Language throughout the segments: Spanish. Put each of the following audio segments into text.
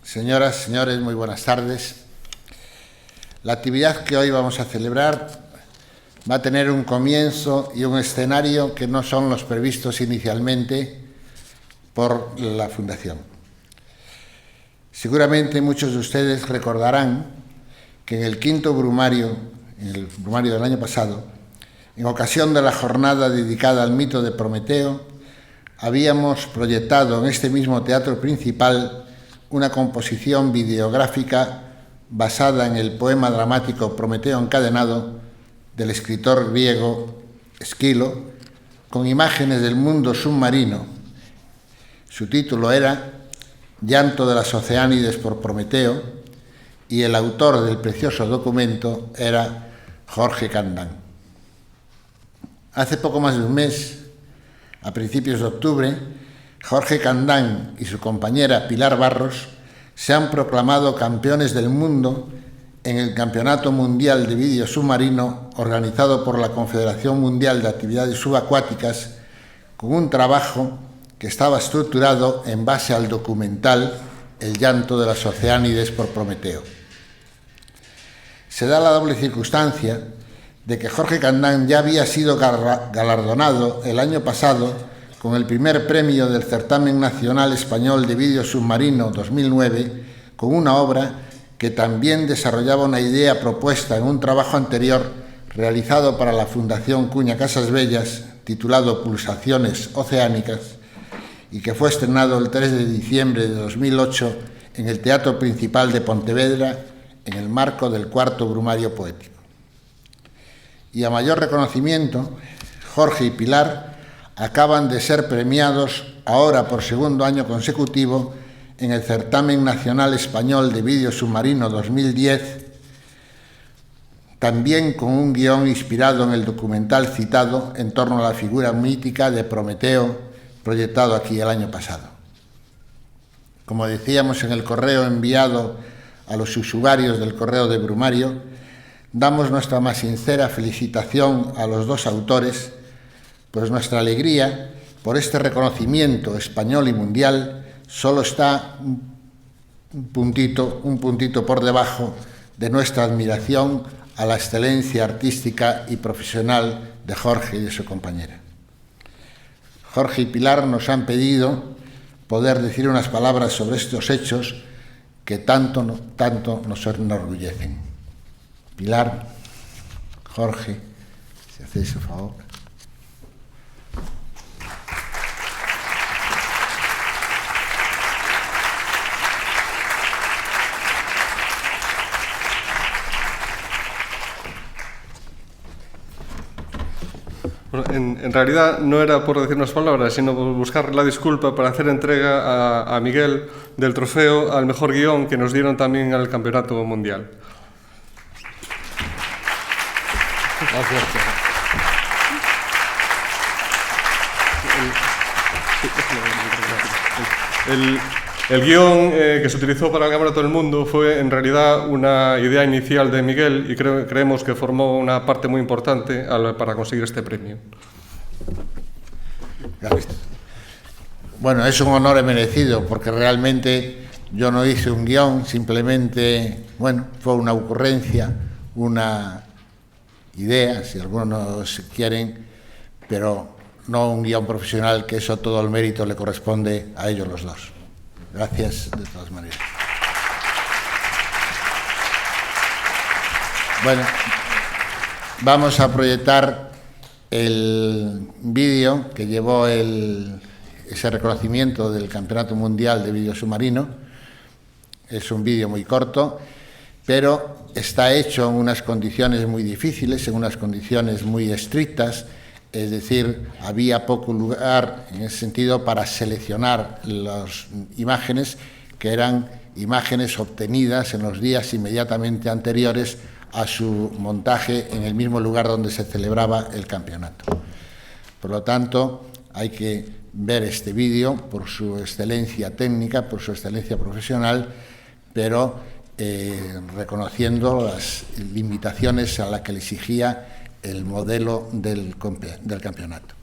Señoras, señores, muy buenas tardes. La actividad que hoy vamos a celebrar va a tener un comienzo y un escenario que no son los previstos inicialmente por la Fundación. Seguramente muchos de ustedes recordarán que en el quinto brumario, en el brumario del año pasado, en ocasión de la jornada dedicada al mito de Prometeo, habíamos proyectado en este mismo teatro principal una composición videográfica basada en el poema dramático Prometeo encadenado del escritor griego Esquilo, con imágenes del mundo submarino. Su título era Llanto de las Oceánides por Prometeo y el autor del precioso documento era Jorge Candán. Hace poco más de un mes, a principios de octubre, Jorge Candán y su compañera Pilar Barros se han proclamado campeones del mundo en el Campeonato Mundial de Vídeo Submarino organizado por la Confederación Mundial de Actividades Subacuáticas, con un trabajo que estaba estructurado en base al documental El llanto de las Oceánides por Prometeo. Se da la doble circunstancia de que Jorge Candán ya había sido galardonado el año pasado con el primer premio del Certamen Nacional Español de Vídeo Submarino 2009, con una obra que también desarrollaba una idea propuesta en un trabajo anterior realizado para la Fundación Cuña Casas Bellas, titulado Pulsaciones Oceánicas, y que fue estrenado el 3 de diciembre de 2008 en el Teatro Principal de Pontevedra, en el marco del cuarto Brumario Poético. Y a mayor reconocimiento, Jorge y Pilar acaban de ser premiados ahora por segundo año consecutivo en el Certamen Nacional Español de Vídeo Submarino 2010, también con un guión inspirado en el documental citado en torno a la figura mítica de Prometeo, proyectado aquí el año pasado. Como decíamos en el correo enviado a los usuarios del correo de Brumario, damos nuestra más sincera felicitación a los dos autores, pues nuestra alegría por este reconocimiento español y mundial solo está un puntito por debajo de nuestra admiración a la excelencia artística y profesional de Jorge y de su compañera. Jorge y Pilar nos han pedido poder decir unas palabras sobre estos hechos que tanto nos enorgullecen. Pilar, Jorge, si hacéis el favor. Bueno, en realidad no era por decir unas palabras, sino por buscar la disculpa para hacer entrega a Miguel del trofeo al mejor guión que nos dieron también al Campeonato Mundial. Gracias. El guión que se utilizó para el Campeonato del Mundo fue en realidad una idea inicial de Miguel y creemos que formó una parte muy importante para conseguir este premio. Gracias. Bueno, es un honor merecido porque realmente yo no hice un guión, simplemente, bueno, fue una ocurrencia, una idea, si algunos quieren, pero no un guión profesional, que eso todo el mérito le corresponde a ellos los dos. Gracias de todas maneras. Bueno, vamos a proyectar el vídeo que llevó ese reconocimiento del Campeonato Mundial de Vídeo Submarino. Es un vídeo muy corto, pero está hecho en unas condiciones muy difíciles, en unas condiciones muy estrictas. Es decir, había poco lugar en ese sentido para seleccionar las imágenes, que eran imágenes obtenidas en los días inmediatamente anteriores a su montaje en el mismo lugar donde se celebraba el campeonato. Por lo tanto, hay que ver este vídeo por su excelencia técnica, por su excelencia profesional, pero reconociendo las limitaciones a las que le exigía el modelo del campeonato.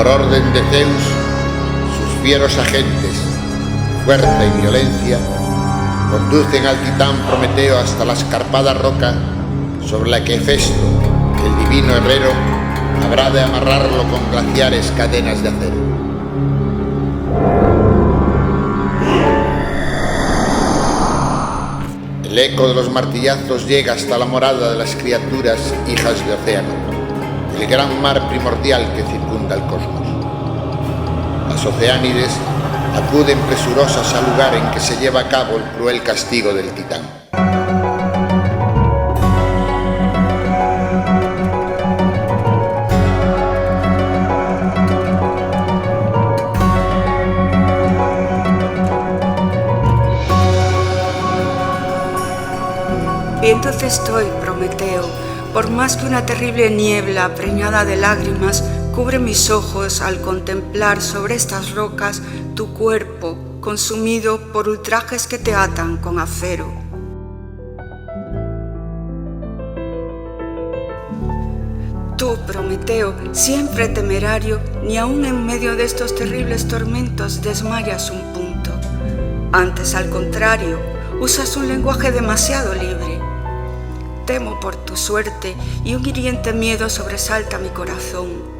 por orden de Zeus, sus fieros agentes, fuerza y violencia, conducen al titán Prometeo hasta la escarpada roca sobre la que Hefesto, el divino herrero, habrá de amarrarlo con glaciares cadenas de acero. El eco de los martillazos llega hasta la morada de las criaturas hijas de Océano, el gran mar primordial que circunda el cosmos. Las Oceánides acuden presurosas al lugar en que se lleva a cabo el cruel castigo del titán. Viéndote estoy, Prometeo, por más que una terrible niebla preñada de lágrimas cubre mis ojos al contemplar sobre estas rocas tu cuerpo consumido por ultrajes que te atan con acero. Tú, Prometeo, siempre temerario, ni aun en medio de estos terribles tormentos desmayas un punto. Antes, al contrario, usas un lenguaje demasiado libre. Temo por tu suerte y un hiriente miedo sobresalta mi corazón.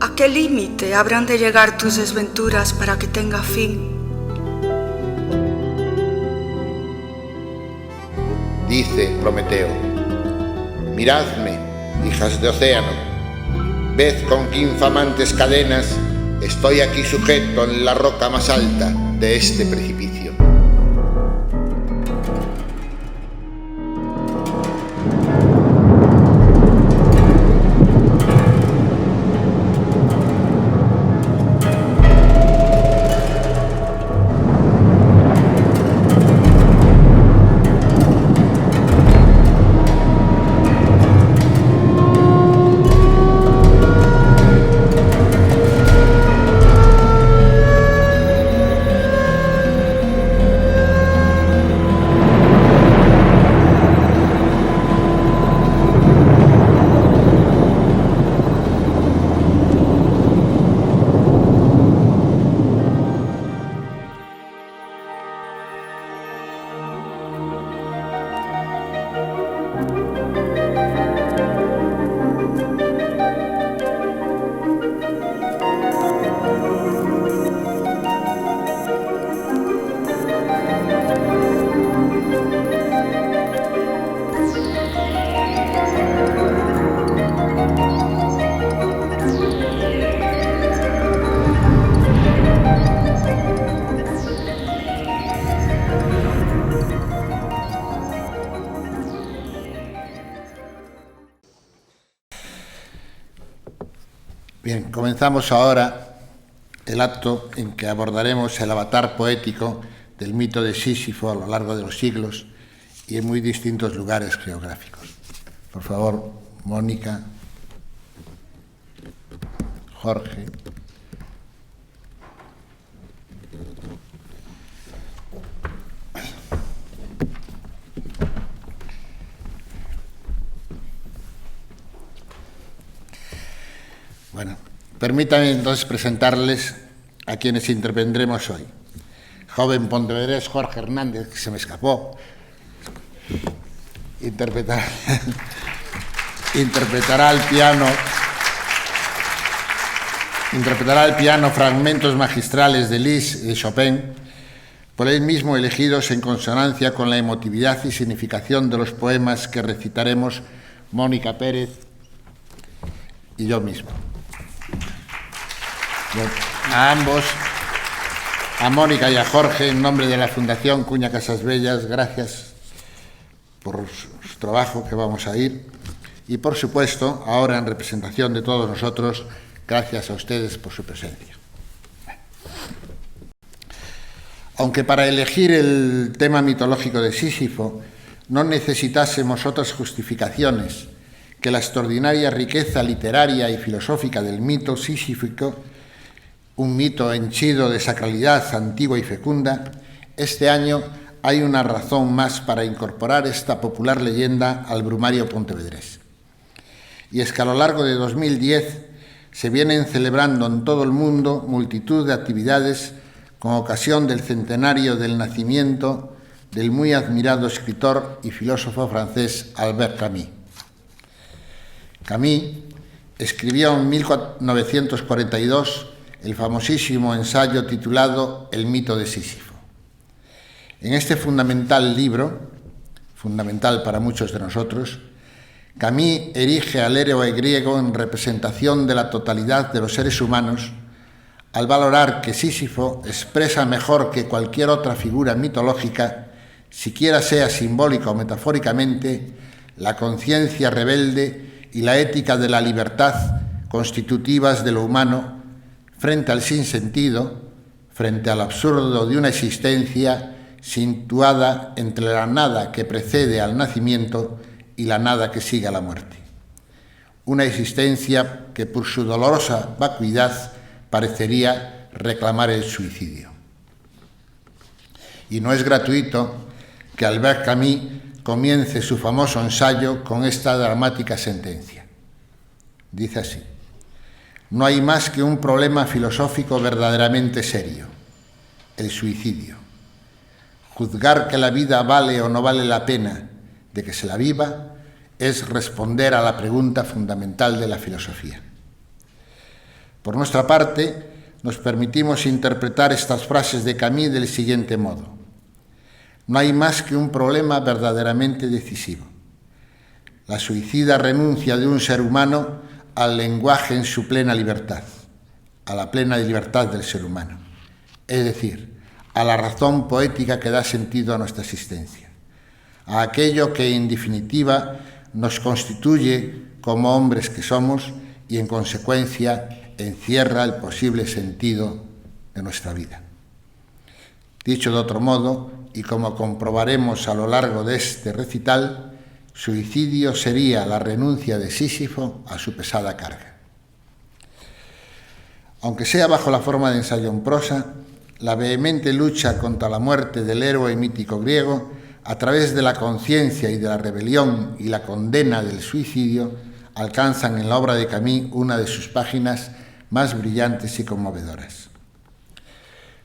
¿A qué límite habrán de llegar tus desventuras para que tenga fin? Dice Prometeo: miradme, hijas de Océano, ved con qué infamantes cadenas estoy aquí sujeto en la roca más alta de este precipicio. Bien, comenzamos ahora el acto en que abordaremos el avatar poético del mito de Sísifo a lo largo de los siglos y en muy distintos lugares geográficos. Por favor, Mónica, Jorge. Bueno, permítanme entonces presentarles a quienes intervendremos hoy. Joven pontevedrés Jorge Hernández, que se me escapó, interpretará al piano fragmentos magistrales de Liszt y de Chopin, por él mismo elegidos en consonancia con la emotividad y significación de los poemas que recitaremos Mónica Pérez y yo mismo. A ambos, a Mónica y a Jorge, en nombre de la Fundación Cuña Casas Bellas, gracias por su trabajo, que vamos a ir. Y, por supuesto, ahora en representación de todos nosotros, gracias a ustedes por su presencia. Aunque para elegir el tema mitológico de Sísifo no necesitásemos otras justificaciones que la extraordinaria riqueza literaria y filosófica del mito sísífico, un mito henchido de sacralidad antigua y fecunda, este año hay una razón más para incorporar esta popular leyenda al brumario pontevedrés. Y es que a lo largo de 2010 se vienen celebrando en todo el mundo multitud de actividades con ocasión del centenario del nacimiento del muy admirado escritor y filósofo francés Albert Camus. Camus escribió en 1942 el famosísimo ensayo titulado El mito de Sísifo. En este fundamental libro, fundamental para muchos de nosotros, Camus erige al héroe griego en representación de la totalidad de los seres humanos al valorar que Sísifo expresa mejor que cualquier otra figura mitológica, siquiera sea simbólica o metafóricamente, la conciencia rebelde y la ética de la libertad constitutivas de lo humano frente al sinsentido, frente al absurdo de una existencia situada entre la nada que precede al nacimiento y la nada que sigue a la muerte. Una existencia que por su dolorosa vacuidad parecería reclamar el suicidio. Y no es gratuito que Albert Camus comience su famoso ensayo con esta dramática sentencia. Dice así: no hay más que un problema filosófico verdaderamente serio, el suicidio. Juzgar que la vida vale o no vale la pena de que se la viva es responder a la pregunta fundamental de la filosofía. Por nuestra parte, nos permitimos interpretar estas frases de Camus del siguiente modo: no hay más que un problema verdaderamente decisivo, la suicida renuncia de un ser humano al lenguaje en su plena libertad, a la plena libertad del ser humano, es decir, a la razón poética que da sentido a nuestra existencia, a aquello que en definitiva nos constituye como hombres que somos y en consecuencia encierra el posible sentido de nuestra vida. Dicho de otro modo, y como comprobaremos a lo largo de este recital, suicidio sería la renuncia de Sísifo a su pesada carga. Aunque sea bajo la forma de ensayo en prosa, la vehemente lucha contra la muerte del héroe mítico griego, a través de la conciencia y de la rebelión y la condena del suicidio, alcanzan en la obra de Camus una de sus páginas más brillantes y conmovedoras.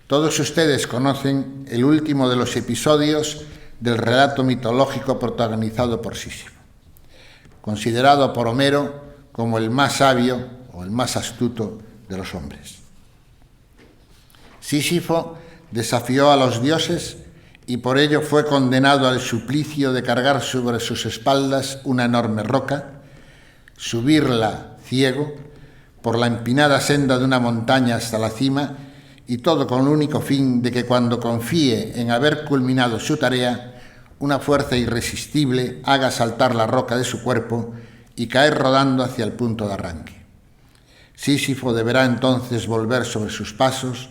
Todos ustedes conocen el último de los episodios del relato mitológico protagonizado por Sísifo, considerado por Homero como el más sabio o el más astuto de los hombres. Sísifo desafió a los dioses y por ello fue condenado al suplicio de cargar sobre sus espaldas una enorme roca, subirla ciego por la empinada senda de una montaña hasta la cima, y todo con el único fin de que cuando confíe en haber culminado su tarea, una fuerza irresistible haga saltar la roca de su cuerpo y caer rodando hacia el punto de arranque. Sísifo deberá entonces volver sobre sus pasos,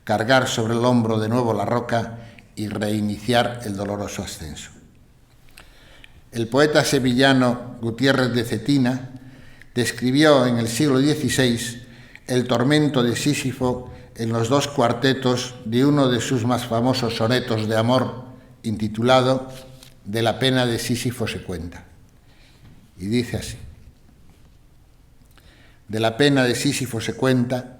cargar sobre el hombro de nuevo la roca y reiniciar el doloroso ascenso. El poeta sevillano Gutiérrez de Cetina describió en el siglo XVI el tormento de Sísifo en los dos cuartetos de uno de sus más famosos sonetos de amor, intitulado De la pena de Sísifo se cuenta. Y dice así: de la pena de Sísifo se cuenta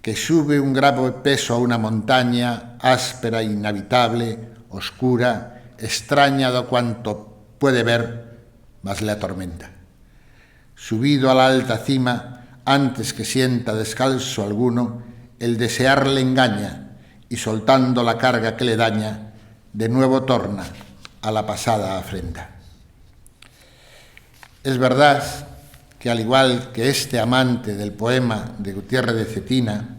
que sube un grave peso a una montaña áspera, inhabitable, oscura, extraña de cuanto puede ver, mas le atormenta. Subido a la alta cima, antes que sienta descalzo alguno, el desear le engaña, y soltando la carga que le daña, de nuevo torna a la pasada afrenta. Es verdad que, al igual que este amante del poema de Gutiérrez de Cetina,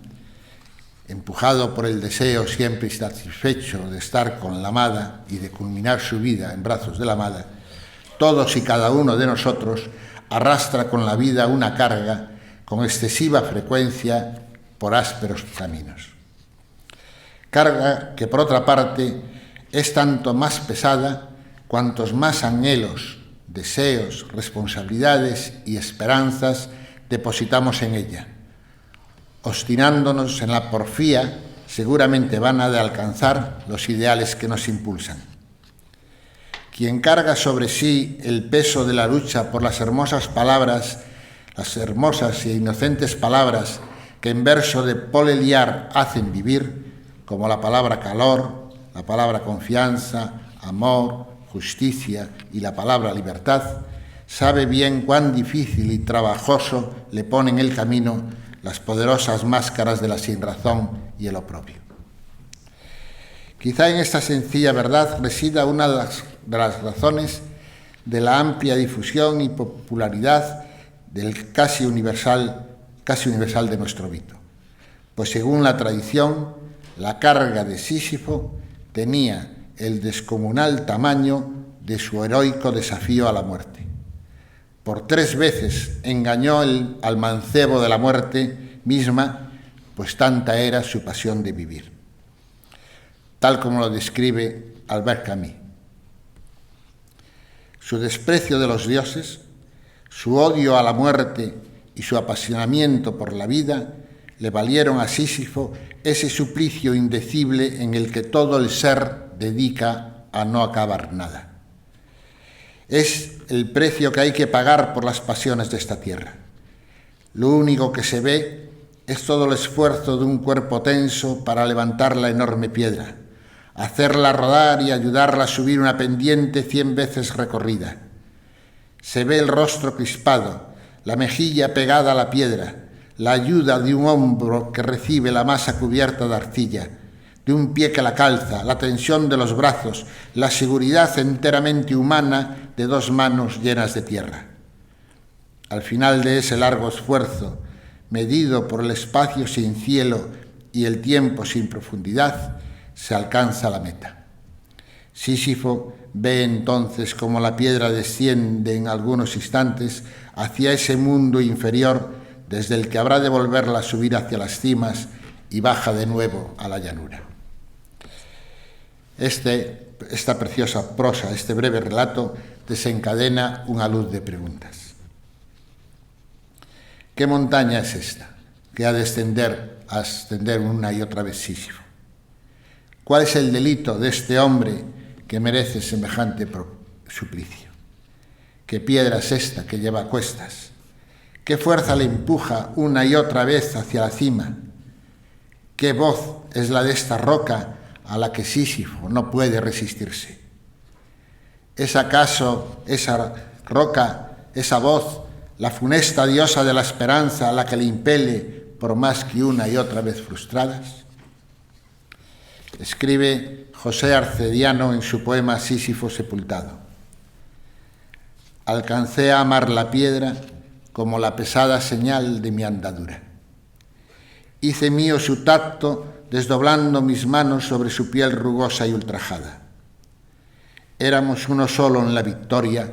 empujado por el deseo siempre insatisfecho de estar con la amada y de culminar su vida en brazos de la amada, todos y cada uno de nosotros arrastra con la vida una carga con excesiva frecuencia por ásperos caminos. Carga que, por otra parte, es tanto más pesada cuantos más anhelos, deseos, responsabilidades y esperanzas depositamos en ella, obstinándonos en la porfía seguramente vana de alcanzar los ideales que nos impulsan. Quien carga sobre sí el peso de la lucha por las hermosas palabras, las hermosas e inocentes palabras que en verso de Paul Eluard hacen vivir, como la palabra calor, la palabra confianza, amor, justicia y la palabra libertad, sabe bien cuán difícil y trabajoso le ponen el camino las poderosas máscaras de la sinrazón y el oprobio. Quizá en esta sencilla verdad resida una de las razones de la amplia difusión y popularidad del casi universal de nuestro mito, pues según la tradición, la carga de Sísifo tenía el descomunal tamaño de su heroico desafío a la muerte. Por 3 veces engañó al mancebo de la muerte misma, pues tanta era su pasión de vivir, tal como lo describe Albert Camus. Su desprecio de los dioses, su odio a la muerte y su apasionamiento por la vida le valieron a Sísifo ese suplicio indecible en el que todo el ser dedica a no acabar nada. Es el precio que hay que pagar por las pasiones de esta tierra. Lo único que se ve es todo el esfuerzo de un cuerpo tenso para levantar la enorme piedra, hacerla rodar y ayudarla a subir una pendiente 100 veces recorrida. Se ve el rostro crispado, la mejilla pegada a la piedra, la ayuda de un hombro que recibe la masa cubierta de arcilla, de un pie que la calza, la tensión de los brazos, la seguridad enteramente humana de 2 manos llenas de tierra. Al final de ese largo esfuerzo, medido por el espacio sin cielo y el tiempo sin profundidad, se alcanza la meta. Sísifo ve entonces cómo la piedra desciende en algunos instantes hacia ese mundo inferior desde el que habrá de volverla a subir hacia las cimas y baja de nuevo a la llanura. Esta preciosa prosa, este breve relato, desencadena una luz de preguntas. ¿Qué montaña es esta que ha de ascender una y otra vez Sísifo? ¿Cuál es el delito de este hombre que merece semejante suplicio? ¿Qué piedra es esta que lleva a cuestas? ¿Qué fuerza le empuja una y otra vez hacia la cima? ¿Qué voz es la de esta roca a la que Sísifo no puede resistirse? ¿Es acaso esa roca, esa voz, la funesta diosa de la esperanza a la que le impele por más que una y otra vez frustradas? Escribe José Arcediano en su poema Sísifo sepultado: alcancé a amar la piedra como la pesada señal de mi andadura. Hice mío su tacto desdoblando mis manos sobre su piel rugosa y ultrajada. Éramos uno solo en la victoria,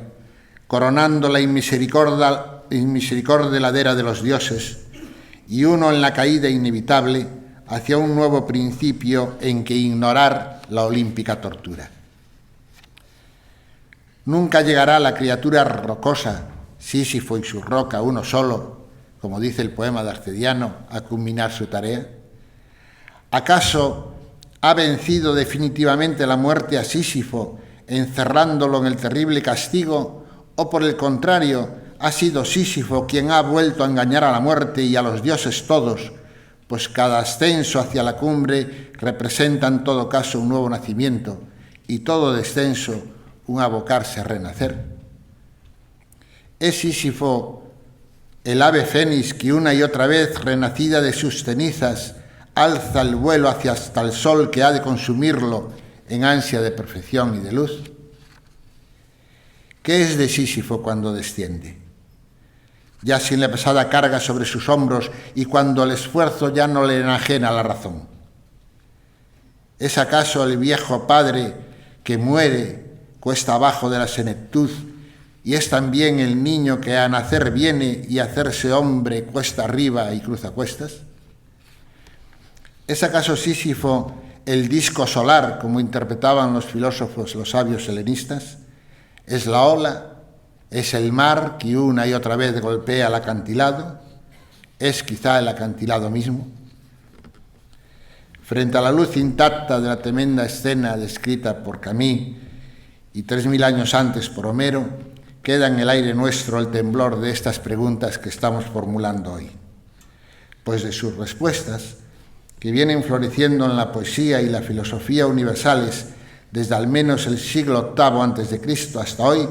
coronando la inmisericordia ladera de los dioses, y uno en la caída inevitable hacia un nuevo principio en que ignorar la olímpica tortura. Nunca llegará la criatura rocosa, Sísifo y su roca uno solo, como dice el poema de Arcediano, a culminar su tarea. ¿Acaso ha vencido definitivamente la muerte a Sísifo, encerrándolo en el terrible castigo, o por el contrario, ha sido Sísifo quien ha vuelto a engañar a la muerte y a los dioses todos, pues cada ascenso hacia la cumbre representa en todo caso un nuevo nacimiento y todo descenso un abocarse a renacer? ¿Es Sísifo el ave fénix que una y otra vez, renacida de sus cenizas, alza el vuelo hacia hasta el sol que ha de consumirlo en ansia de perfección y de luz? ¿Qué es de Sísifo cuando desciende? Ya sin la pesada carga sobre sus hombros y cuando el esfuerzo ya no le enajena la razón. ¿Es acaso el viejo padre que muere cuesta abajo de la senectud y es también el niño que a nacer viene y a hacerse hombre cuesta arriba y cruza cuestas? ¿Es acaso Sísifo el disco solar, como interpretaban los filósofos, los sabios helenistas? ¿Es la ola? ¿Es el mar que una y otra vez golpea el acantilado? ¿Es quizá el acantilado mismo? Frente a la luz intacta de la tremenda escena descrita por Camus y 3000 años antes por Homero, queda en el aire nuestro el temblor de estas preguntas que estamos formulando hoy. Pues de sus respuestas, que vienen floreciendo en la poesía y la filosofía universales desde al menos el siglo VIII a.C. hasta hoy,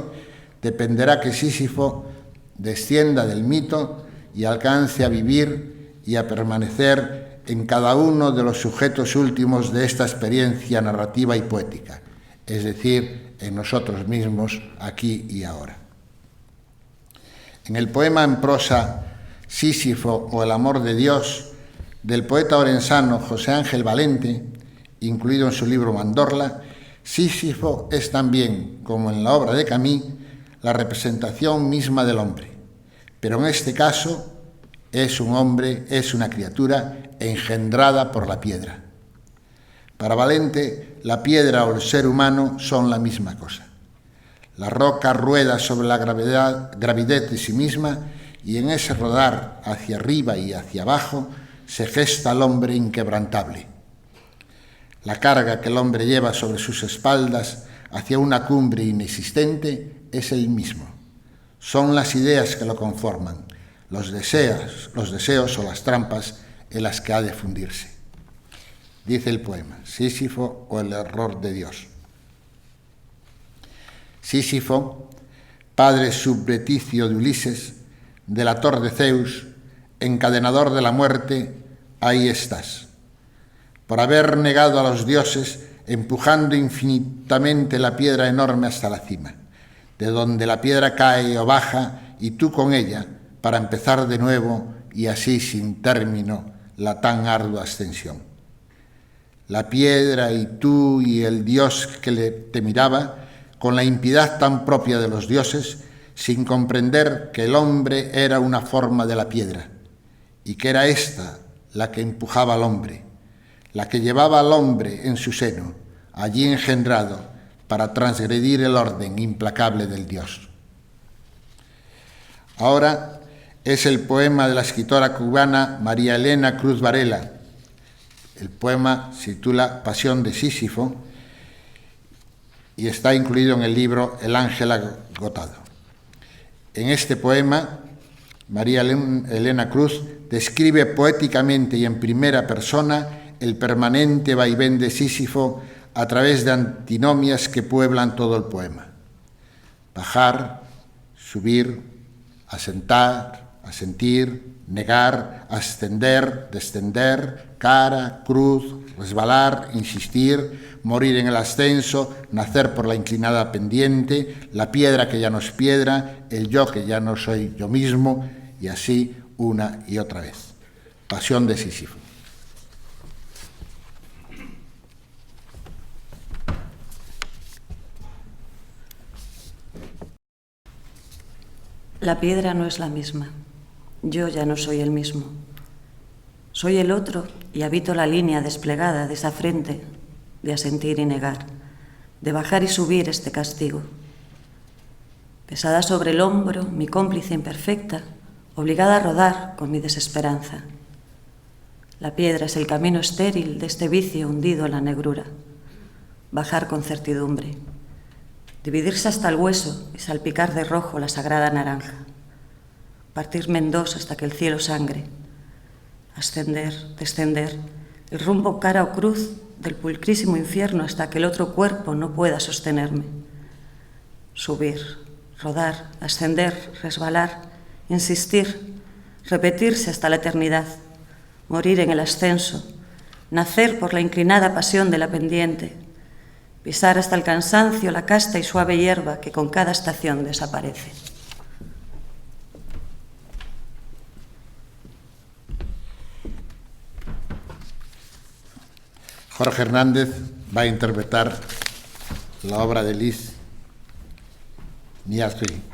dependerá que Sísifo descienda del mito y alcance a vivir y a permanecer en cada uno de los sujetos últimos de esta experiencia narrativa y poética, es decir, en nosotros mismos, aquí y ahora. En el poema en prosa Sísifo o el amor de Dios, del poeta orensano José Ángel Valente, incluido en su libro Mandorla, Sísifo es también, como en la obra de Camus, la representación misma del hombre, pero en este caso es un hombre, es una criatura engendrada por la piedra. Para Valente, la piedra o el ser humano son la misma cosa. La roca rueda sobre la gravidez de sí misma y en ese rodar hacia arriba y hacia abajo se gesta el hombre inquebrantable. La carga que el hombre lleva sobre sus espaldas hacia una cumbre inexistente es el mismo. Son las ideas que lo conforman, los deseos o las trampas en las que ha de fundirse. Dice el poema, Sísifo o el error de Dios. Sísifo, padre subrepticio de Ulises, delator de Zeus, encadenador de la muerte, ahí estás. Por haber negado a los dioses, empujando infinitamente la piedra enorme hasta la cima, de donde la piedra cae o baja, y tú con ella, para empezar de nuevo y así sin término la tan ardua ascensión. La piedra y tú y el dios que te miraba, con la impiedad tan propia de los dioses, sin comprender que el hombre era una forma de la piedra, y que era ésta la que empujaba al hombre, la que llevaba al hombre en su seno, allí engendrado, para transgredir el orden implacable del Dios. Ahora es el poema de la escritora cubana María Elena Cruz Varela. El poema se titula Pasión de Sísifo y está incluido en el libro El ángel agotado. En este poema, María Elena Cruz describe poéticamente y en primera persona el permanente vaivén de Sísifo a través de antinomias que pueblan todo el poema. Bajar, subir, asentar, asentir, negar, ascender, descender, cara, cruz, resbalar, insistir, morir en el ascenso, nacer por la inclinada pendiente, la piedra que ya no es piedra, el yo que ya no soy yo mismo, y así una y otra vez. Pasión de Sísifo. La piedra no es la misma. Yo ya no soy el mismo. Soy el otro y habito la línea desplegada de esa frente de asentir y negar, de bajar y subir este castigo. Pesada sobre el hombro, mi cómplice imperfecta, obligada a rodar con mi desesperanza. La piedra es el camino estéril de este vicio hundido en la negrura. Bajar con certidumbre. Dividirse hasta el hueso y salpicar de rojo la sagrada naranja. Partirme en dos hasta que el cielo sangre. Ascender, descender, el rumbo cara o cruz del pulcrísimo infierno hasta que el otro cuerpo no pueda sostenerme. Subir, rodar, ascender, resbalar, insistir, repetirse hasta la eternidad, morir en el ascenso, nacer por la inclinada pasión de la pendiente, pisar hasta el cansancio la casta y suave hierba que con cada estación desaparece. Jorge Hernández va a interpretar la obra de Liz Niasri.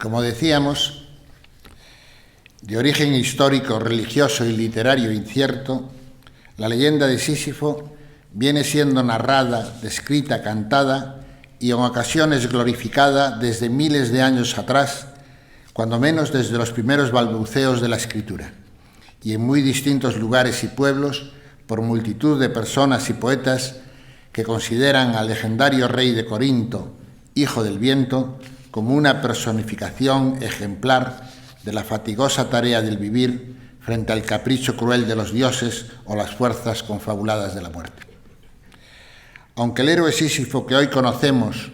Como decíamos, de origen histórico, religioso y literario incierto, la leyenda de Sísifo viene siendo narrada, descrita, cantada y en ocasiones glorificada desde miles de años atrás, cuando menos desde los primeros balbuceos de la escritura, y en muy distintos lugares y pueblos por multitud de personas y poetas que consideran al legendario rey de Corinto, hijo del viento, como una personificación ejemplar de la fatigosa tarea del vivir frente al capricho cruel de los dioses o las fuerzas confabuladas de la muerte. Aunque el héroe Sísifo que hoy conocemos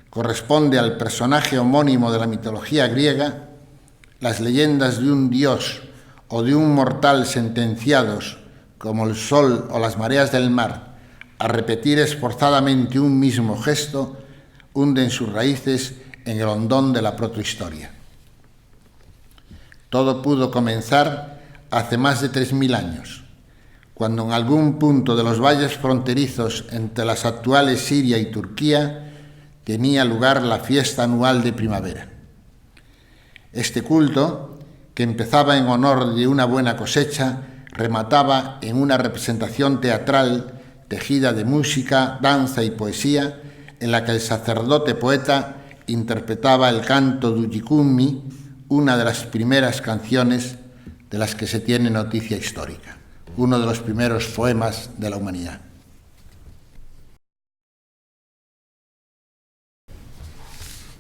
corresponde al personaje homónimo de la mitología griega, las leyendas de un dios o de un mortal sentenciados, como el sol o las mareas del mar, a repetir esforzadamente un mismo gesto, hunden sus raíces en el hondón de la protohistoria. Todo pudo comenzar hace más de 3000 años, cuando en algún punto de los valles fronterizos entre las actuales Siria y Turquía tenía lugar la fiesta anual de primavera. Este culto, que empezaba en honor de una buena cosecha, remataba en una representación teatral tejida de música, danza y poesía, en la que el sacerdote poeta interpretaba el canto de Uyikumi, una de las primeras canciones de las que se tiene noticia histórica, uno de los primeros poemas de la humanidad.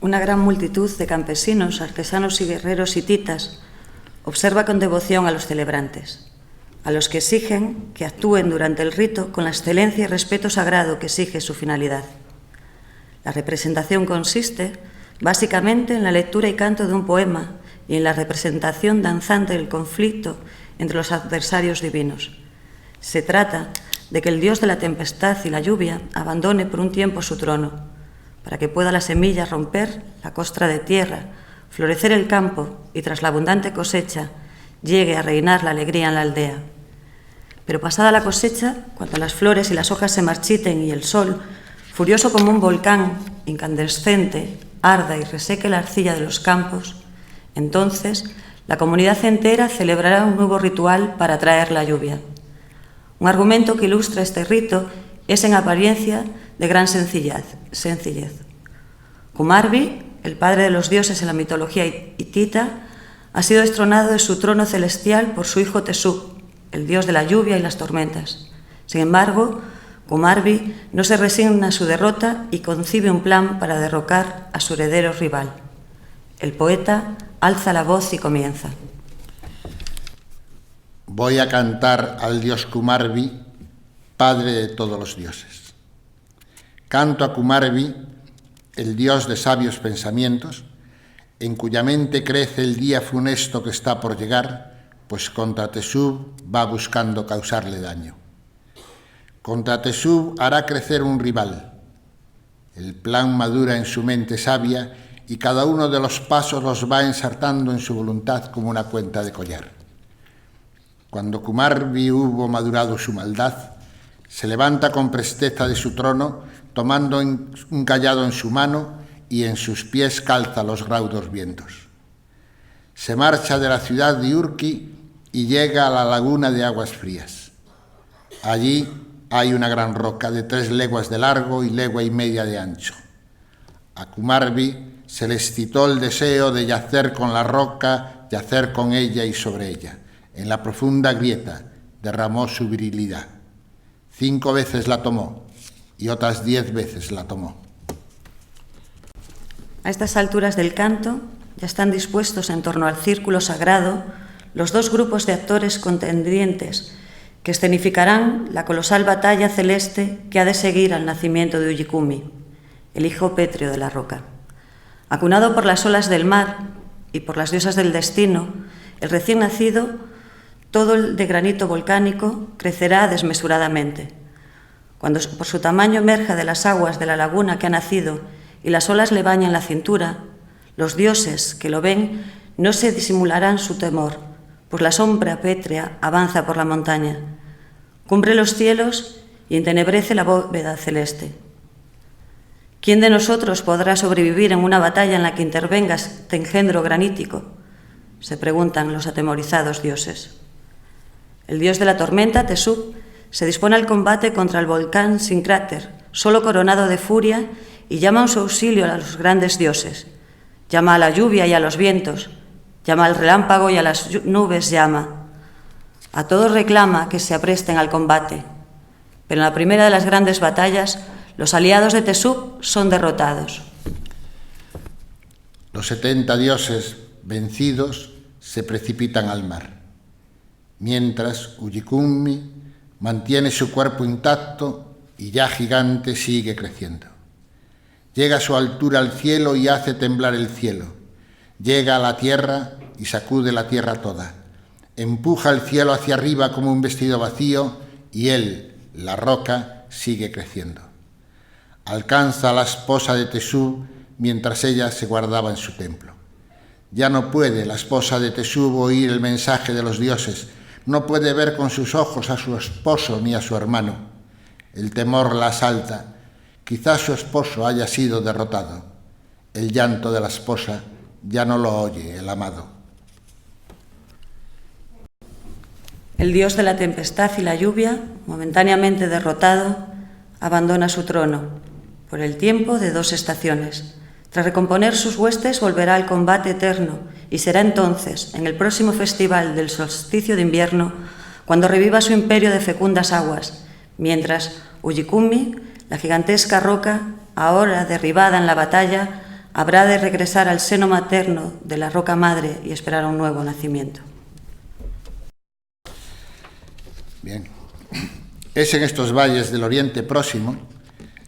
Una gran multitud de campesinos, artesanos y guerreros hititas observa con devoción a los celebrantes, a los que exigen que actúen durante el rito con la excelencia y respeto sagrado que exige su finalidad. La representación consiste básicamente en la lectura y canto de un poema y en la representación danzante del conflicto entre los adversarios divinos. Se trata de que el dios de la tempestad y la lluvia abandone por un tiempo su trono, para que pueda la semilla romper la costra de tierra, florecer el campo y tras la abundante cosecha llegue a reinar la alegría en la aldea. Pero pasada la cosecha, cuando las flores y las hojas se marchiten y el sol, furioso como un volcán incandescente, arda y reseque la arcilla de los campos, entonces la comunidad entera celebrará un nuevo ritual para traer la lluvia. Un argumento que ilustra este rito es en apariencia de gran sencillez. Kumarbi, el padre de los dioses en la mitología hitita, ha sido destronado de su trono celestial por su hijo Tesub, el dios de la lluvia y las tormentas. Sin embargo, Kumarbi no se resigna a su derrota y concibe un plan para derrocar a su heredero rival. El poeta alza la voz y comienza. Voy a cantar al dios Kumarbi, padre de todos los dioses. Canto a Kumarbi, el dios de sabios pensamientos, en cuya mente crece el día funesto que está por llegar, pues contra Tesub va buscando causarle daño. Contra Tesub hará crecer un rival. El plan madura en su mente sabia y cada uno de los pasos los va ensartando en su voluntad como una cuenta de collar. Cuando Kumarbi hubo madurado su maldad, se levanta con presteza de su trono, tomando un cayado en su mano y en sus pies calza los raudos vientos. Se marcha de la ciudad de Urki y llega a la laguna de aguas frías. Allí hay una gran roca de 3 leguas de largo y legua y media de ancho. A Kumarbi se le excitó el deseo de yacer con la roca, yacer con ella y sobre ella. En la profunda grieta derramó su virilidad. 5 veces la tomó y otras 10 veces la tomó. A estas alturas del canto ya están dispuestos en torno al círculo sagrado los 2 grupos de actores contendientes que escenificarán la colosal batalla celeste que ha de seguir al nacimiento de Uyikumi, el hijo pétreo de la roca. Acunado por las olas del mar y por las diosas del destino, el recién nacido, todo el de granito volcánico, crecerá desmesuradamente. Cuando por su tamaño emerja de las aguas de la laguna que ha nacido y las olas le bañen la cintura, los dioses que lo ven no se disimularán su temor, pues la sombra pétrea avanza por la montaña, cubre los cielos y entenebrece la bóveda celeste. ¿Quién de nosotros podrá sobrevivir en una batalla en la que intervenga este engendro granítico? Se preguntan los atemorizados dioses. El dios de la tormenta, Tesub, se dispone al combate contra el volcán sin cráter, solo coronado de furia, y llama en su auxilio a los grandes dioses. Llama a la lluvia y a los vientos, llama al relámpago y a las nubes llama. A todos reclama que se apresten al combate. Pero en la primera de las grandes batallas, los aliados de Tesub son derrotados. Los 70 dioses vencidos se precipitan al mar, mientras Ullikummi mantiene su cuerpo intacto y ya gigante sigue creciendo. Llega a su altura al cielo y hace temblar el cielo. Llega a la tierra y sacude la tierra toda. Empuja el cielo hacia arriba como un vestido vacío y él, la roca, sigue creciendo. Alcanza a la esposa de Tesub mientras ella se guardaba en su templo. Ya no puede la esposa de Tesub oír el mensaje de los dioses, no puede ver con sus ojos a su esposo ni a su hermano. El temor la asalta. Quizás su esposo haya sido derrotado. El llanto de la esposa ya no lo oye el amado. El dios de la tempestad y la lluvia, momentáneamente derrotado, abandona su trono por el tiempo de 2 estaciones. Tras recomponer sus huestes, volverá al combate eterno y será entonces, en el próximo festival del solsticio de invierno, cuando reviva su imperio de fecundas aguas, mientras Ullikummi, la gigantesca roca, ahora derribada en la batalla, habrá de regresar al seno materno de la roca madre y esperar un nuevo nacimiento. Bien. Es en estos valles del Oriente Próximo,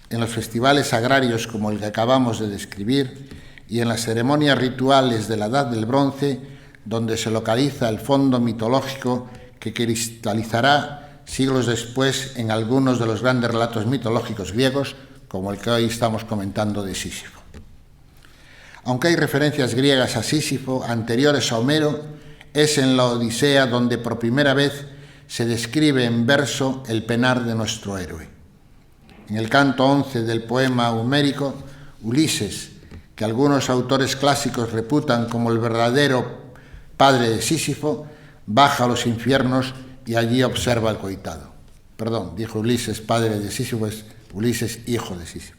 en los festivales agrarios como el que acabamos de describir y en las ceremonias rituales de la Edad del Bronce, donde se localiza el fondo mitológico que cristalizará siglos después en algunos de los grandes relatos mitológicos griegos, como el que hoy estamos comentando de Sísifo. Aunque hay referencias griegas a Sísifo anteriores a Homero, es en la Odisea donde por primera vez se describe en verso el penar de nuestro héroe. En el canto 11 del poema homérico, Ulises, que algunos autores clásicos reputan como el verdadero padre de Sísifo, baja a los infiernos y allí observa al coitado. Perdón, dijo Ulises, padre de Sísifo, es Ulises, hijo de Sísifo.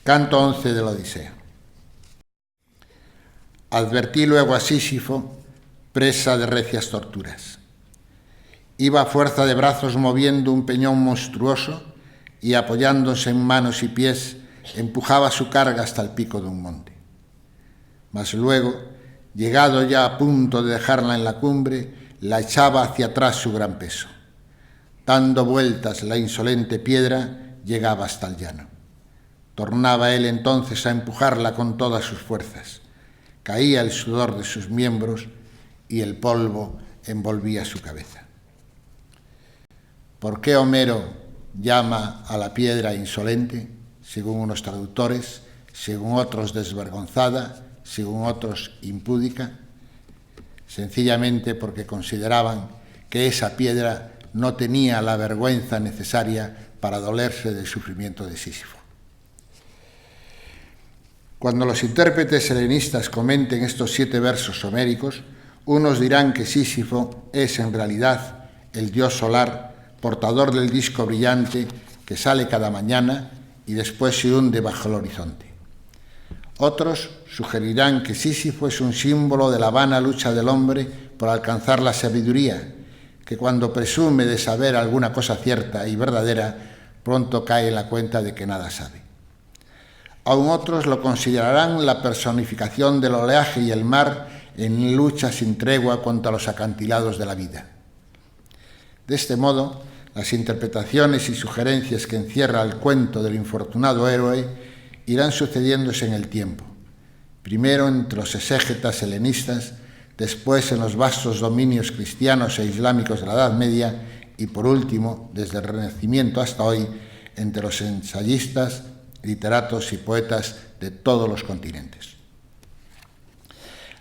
Canto 11 de la Odisea. Advertí luego a Sísifo, presa de recias torturas. Iba a fuerza de brazos moviendo un peñón monstruoso y apoyándose en manos y pies, empujaba su carga hasta el pico de un monte. Mas luego, llegado ya a punto de dejarla en la cumbre, la echaba hacia atrás su gran peso. Dando vueltas la insolente piedra, llegaba hasta el llano. Tornaba él entonces a empujarla con todas sus fuerzas. Caía el sudor de sus miembros y el polvo envolvía su cabeza. ¿Por qué Homero llama a la piedra insolente, según unos traductores, según otros desvergonzada, según otros impúdica? Sencillamente porque consideraban que esa piedra no tenía la vergüenza necesaria para dolerse del sufrimiento de Sísifo. Cuando los intérpretes helenistas comenten estos 7 versos homéricos, unos dirán que Sísifo es en realidad el dios solar, portador del disco brillante que sale cada mañana y después se hunde bajo el horizonte. Otros sugerirán que Sísifo es un símbolo de la vana lucha del hombre por alcanzar la sabiduría, que cuando presume de saber alguna cosa cierta y verdadera, pronto cae en la cuenta de que nada sabe. Aún otros lo considerarán la personificación del oleaje y el mar en lucha sin tregua contra los acantilados de la vida. De este modo, las interpretaciones y sugerencias que encierra el cuento del infortunado héroe irán sucediéndose en el tiempo, primero entre los exégetas helenistas, después en los vastos dominios cristianos e islámicos de la Edad Media y por último, desde el Renacimiento hasta hoy, entre los ensayistas, literatos y poetas de todos los continentes.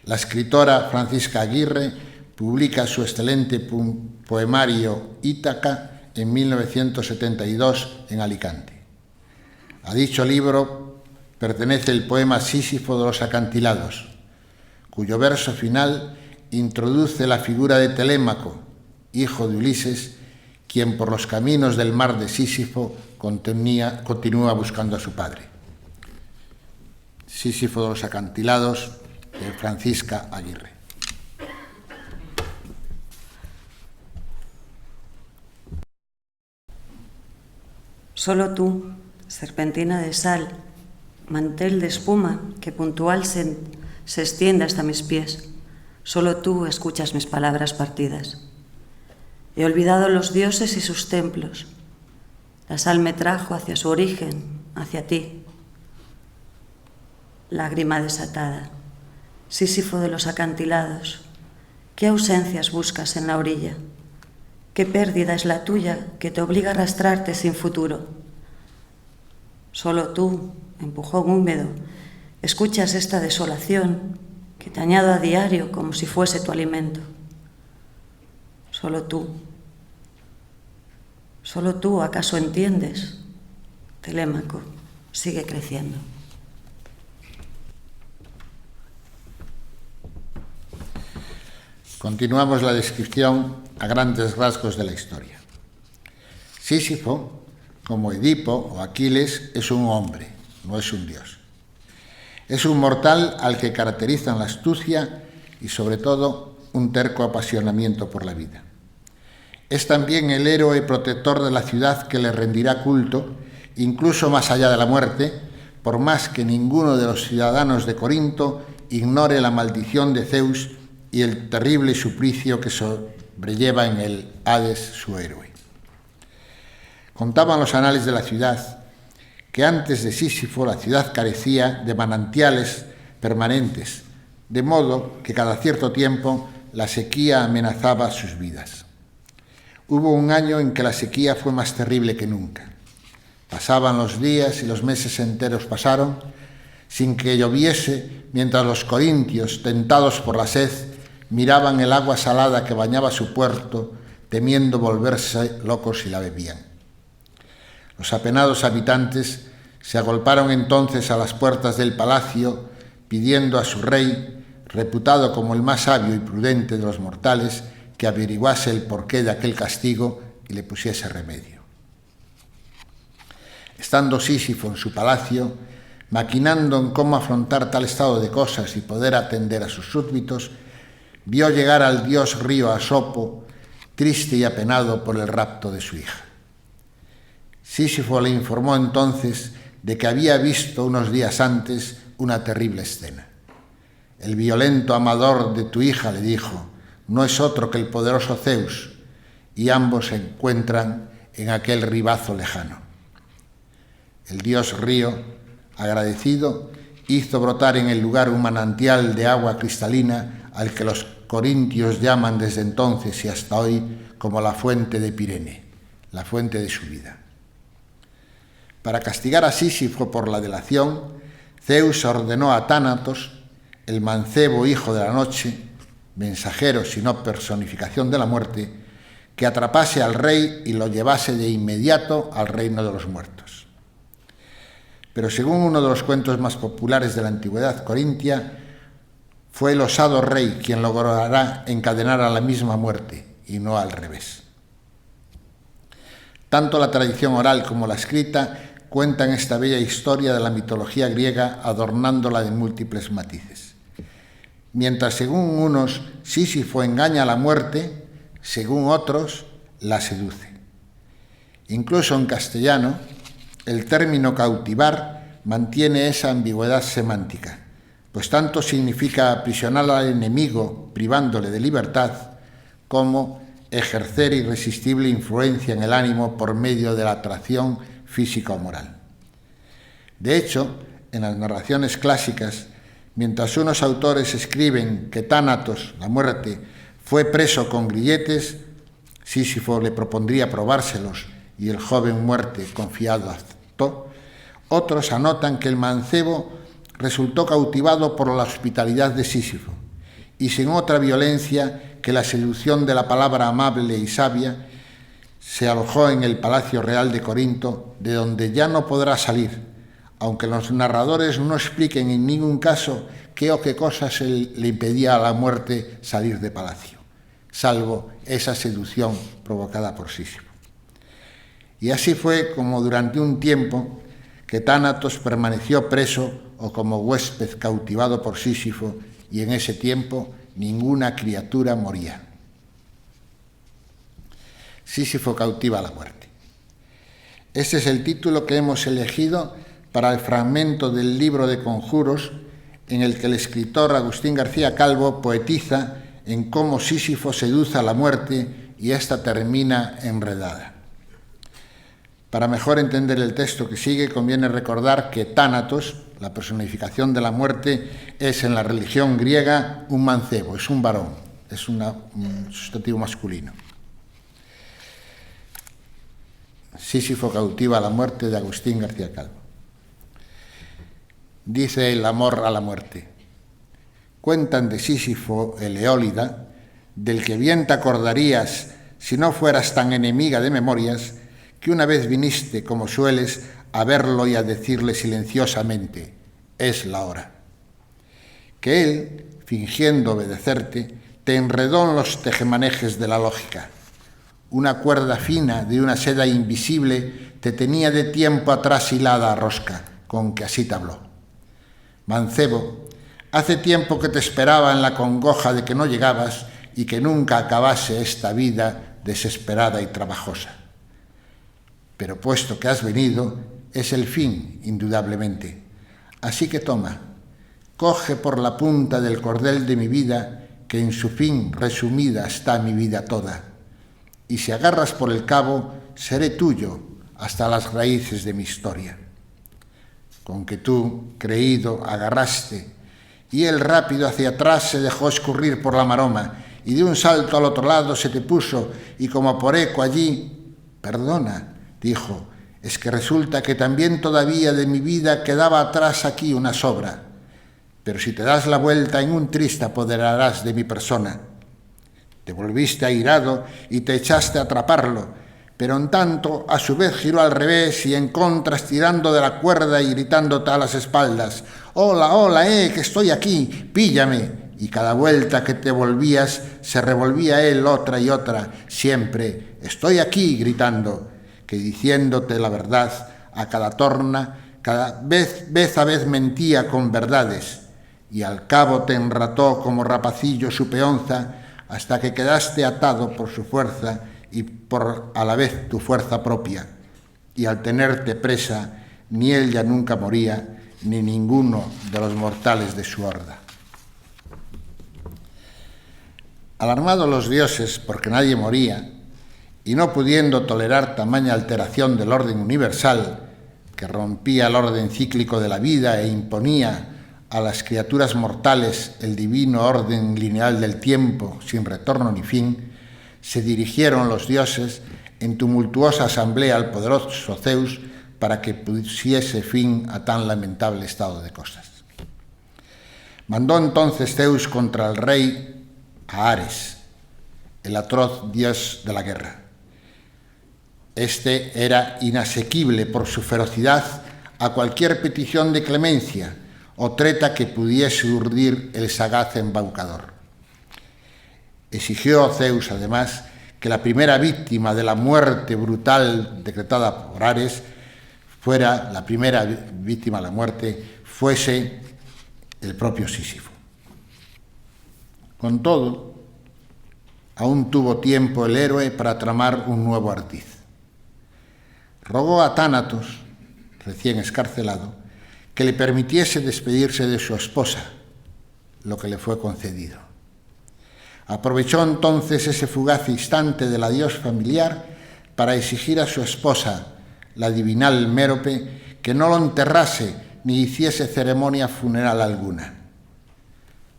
La escritora Francisca Aguirre publica su excelente poemario Ítaca en 1972 en Alicante. A dicho libro pertenece el poema Sísifo de los acantilados, cuyo verso final introduce la figura de Telémaco, hijo de Ulises, quien por los caminos del mar de Sísifo continúa buscando a su padre. Sísifo de los acantilados, de Francisca Aguirre. Solo tú, serpentina de sal, mantel de espuma que puntual se extiende hasta mis pies. Solo tú escuchas mis palabras partidas. He olvidado los dioses y sus templos. La sal me trajo hacia su origen, hacia ti. Lágrima desatada, Sísifo de los acantilados, ¿qué ausencias buscas en la orilla? ¿Qué pérdida es la tuya que te obliga a arrastrarte sin futuro? Solo tú, empujón húmedo, escuchas esta desolación que te añado a diario como si fuese tu alimento. Solo tú, ¿acaso entiendes? Telémaco, sigue creciendo. Continuamos la descripción a grandes rasgos de la historia. Sísifo, como Edipo o Aquiles, es un hombre, no es un dios. Es un mortal al que caracterizan la astucia y, sobre todo, un terco apasionamiento por la vida. Es también el héroe protector de la ciudad que le rendirá culto, incluso más allá de la muerte, por más que ninguno de los ciudadanos de Corinto ignore la maldición de Zeus y el terrible suplicio que sobrelleva en el Hades su héroe. Contaban los anales de la ciudad que antes de Sísifo la ciudad carecía de manantiales permanentes, de modo que cada cierto tiempo la sequía amenazaba sus vidas. Hubo un año en que la sequía fue más terrible que nunca. Pasaban los días y los meses enteros pasaron sin que lloviese, mientras los corintios, tentados por la sed, miraban el agua salada que bañaba su puerto, temiendo volverse locos si la bebían. Los apenados habitantes se agolparon entonces a las puertas del palacio, pidiendo a su rey, reputado como el más sabio y prudente de los mortales, que averiguase el porqué de aquel castigo y le pusiese remedio. Estando Sísifo en su palacio, maquinando en cómo afrontar tal estado de cosas y poder atender a sus súbditos, vio llegar al dios río Asopo, triste y apenado por el rapto de su hija. Sísifo le informó entonces de que había visto unos días antes una terrible escena. El violento amador de tu hija, le dijo, no es otro que el poderoso Zeus, y ambos se encuentran en aquel ribazo lejano. El dios río, agradecido, hizo brotar en el lugar un manantial de agua cristalina al que los corintios llaman desde entonces y hasta hoy como la fuente de Pirene, la fuente de su vida. Para castigar a Sísifo por la delación, Zeus ordenó a Tánatos, el mancebo hijo de la noche, mensajero sino personificación de la muerte, que atrapase al rey y lo llevase de inmediato al reino de los muertos. Pero según uno de los cuentos más populares de la antigüedad corintia, fue el osado rey quien logrará encadenar a la misma muerte, y no al revés. Tanto la tradición oral como la escrita cuentan esta bella historia de la mitología griega, adornándola de múltiples matices. Mientras según unos Sísifo engaña a la muerte, según otros la seduce. Incluso en castellano, el término cautivar mantiene esa ambigüedad semántica, pues tanto significa aprisionar al enemigo privándole de libertad, como ejercer irresistible influencia en el ánimo por medio de la atracción física o moral. De hecho, en las narraciones clásicas, mientras unos autores escriben que Tánatos, la muerte, fue preso con grilletes, Sísifo le propondría probárselos y el joven muerte confiado aceptó, otros anotan que el mancebo resultó cautivado por la hospitalidad de Sísifo y sin otra violencia que la seducción de la palabra amable y sabia, se alojó en el palacio real de Corinto, de donde ya no podrá salir, aunque los narradores no expliquen en ningún caso qué o qué cosas le impedía a la muerte salir de palacio, salvo esa seducción provocada por Sísifo. Y así fue como durante un tiempo que Tánatos permaneció preso o como huésped cautivado por Sísifo, y en ese tiempo ninguna criatura moría. Sísifo cautiva a la muerte. Este es el título que hemos elegido para el fragmento del libro de conjuros en el que el escritor Agustín García Calvo poetiza en cómo Sísifo seduce a la muerte y ésta termina enredada. Para mejor entender el texto que sigue, conviene recordar que Tánatos, la personificación de la muerte, es en la religión griega un mancebo, es un varón, es un sustantivo masculino. Sísifo cautiva a la muerte, de Agustín García Calvo. Dice el amor a la muerte: cuentan de Sísifo el Eólida, del que bien te acordarías si no fueras tan enemiga de memorias, que una vez viniste, como sueles, a verlo y a decirle silenciosamente: es la hora. Que él, fingiendo obedecerte, te enredó en los tejemanejes de la lógica. Una cuerda fina de una seda invisible te tenía de tiempo atrás hilada a rosca, con que así te habló: mancebo, hace tiempo que te esperaba en la congoja de que no llegabas y que nunca acabase esta vida desesperada y trabajosa. Pero puesto que has venido, es el fin, indudablemente. Así que toma, coge por la punta del cordel de mi vida, que en su fin resumida está mi vida toda. Y si agarras por el cabo, seré tuyo hasta las raíces de mi historia. Con que tú, creído, agarraste, y él rápido hacia atrás se dejó escurrir por la maroma, y de un salto al otro lado se te puso, y como por eco allí: perdona, dijo, es que resulta que también todavía de mi vida quedaba atrás aquí una sobra. Pero si te das la vuelta, en un triste apoderarás de mi persona. Te volviste airado y te echaste a atraparlo, pero en tanto a su vez giró al revés y en contras tirando de la cuerda y gritándote a las espaldas: hola, hola, que estoy aquí, píllame. Y cada vuelta que te volvías se revolvía él otra y otra, siempre: estoy aquí, gritando, que diciéndote la verdad a cada torna, cada vez a vez mentía con verdades, y al cabo te enrató como rapacillo su peonza, hasta que quedaste atado por su fuerza y por a la vez tu fuerza propia, y al tenerte presa, ni él ya nunca moría, ni ninguno de los mortales de su horda. Alarmados los dioses porque nadie moría, y no pudiendo tolerar tamaña alteración del orden universal, que rompía el orden cíclico de la vida e imponía a las criaturas mortales el divino orden lineal del tiempo sin retorno ni fin, se dirigieron los dioses en tumultuosa asamblea al poderoso Zeus para que pusiese fin a tan lamentable estado de cosas. Mandó entonces Zeus contra el rey a Ares, el atroz dios de la guerra. Este era inasequible por su ferocidad a cualquier petición de clemencia o treta que pudiese urdir el sagaz embaucador. Exigió Zeus, además, que la primera víctima de la muerte brutal decretada por Ares fuese el propio Sísifo. Con todo, aún tuvo tiempo el héroe para tramar un nuevo ardid. Rogó a Tánatos, recién escarcelado, que le permitiese despedirse de su esposa, lo que le fue concedido. Aprovechó entonces ese fugaz instante del adiós familiar para exigir a su esposa, la divinal Mérope, que no lo enterrase ni hiciese ceremonia funeral alguna.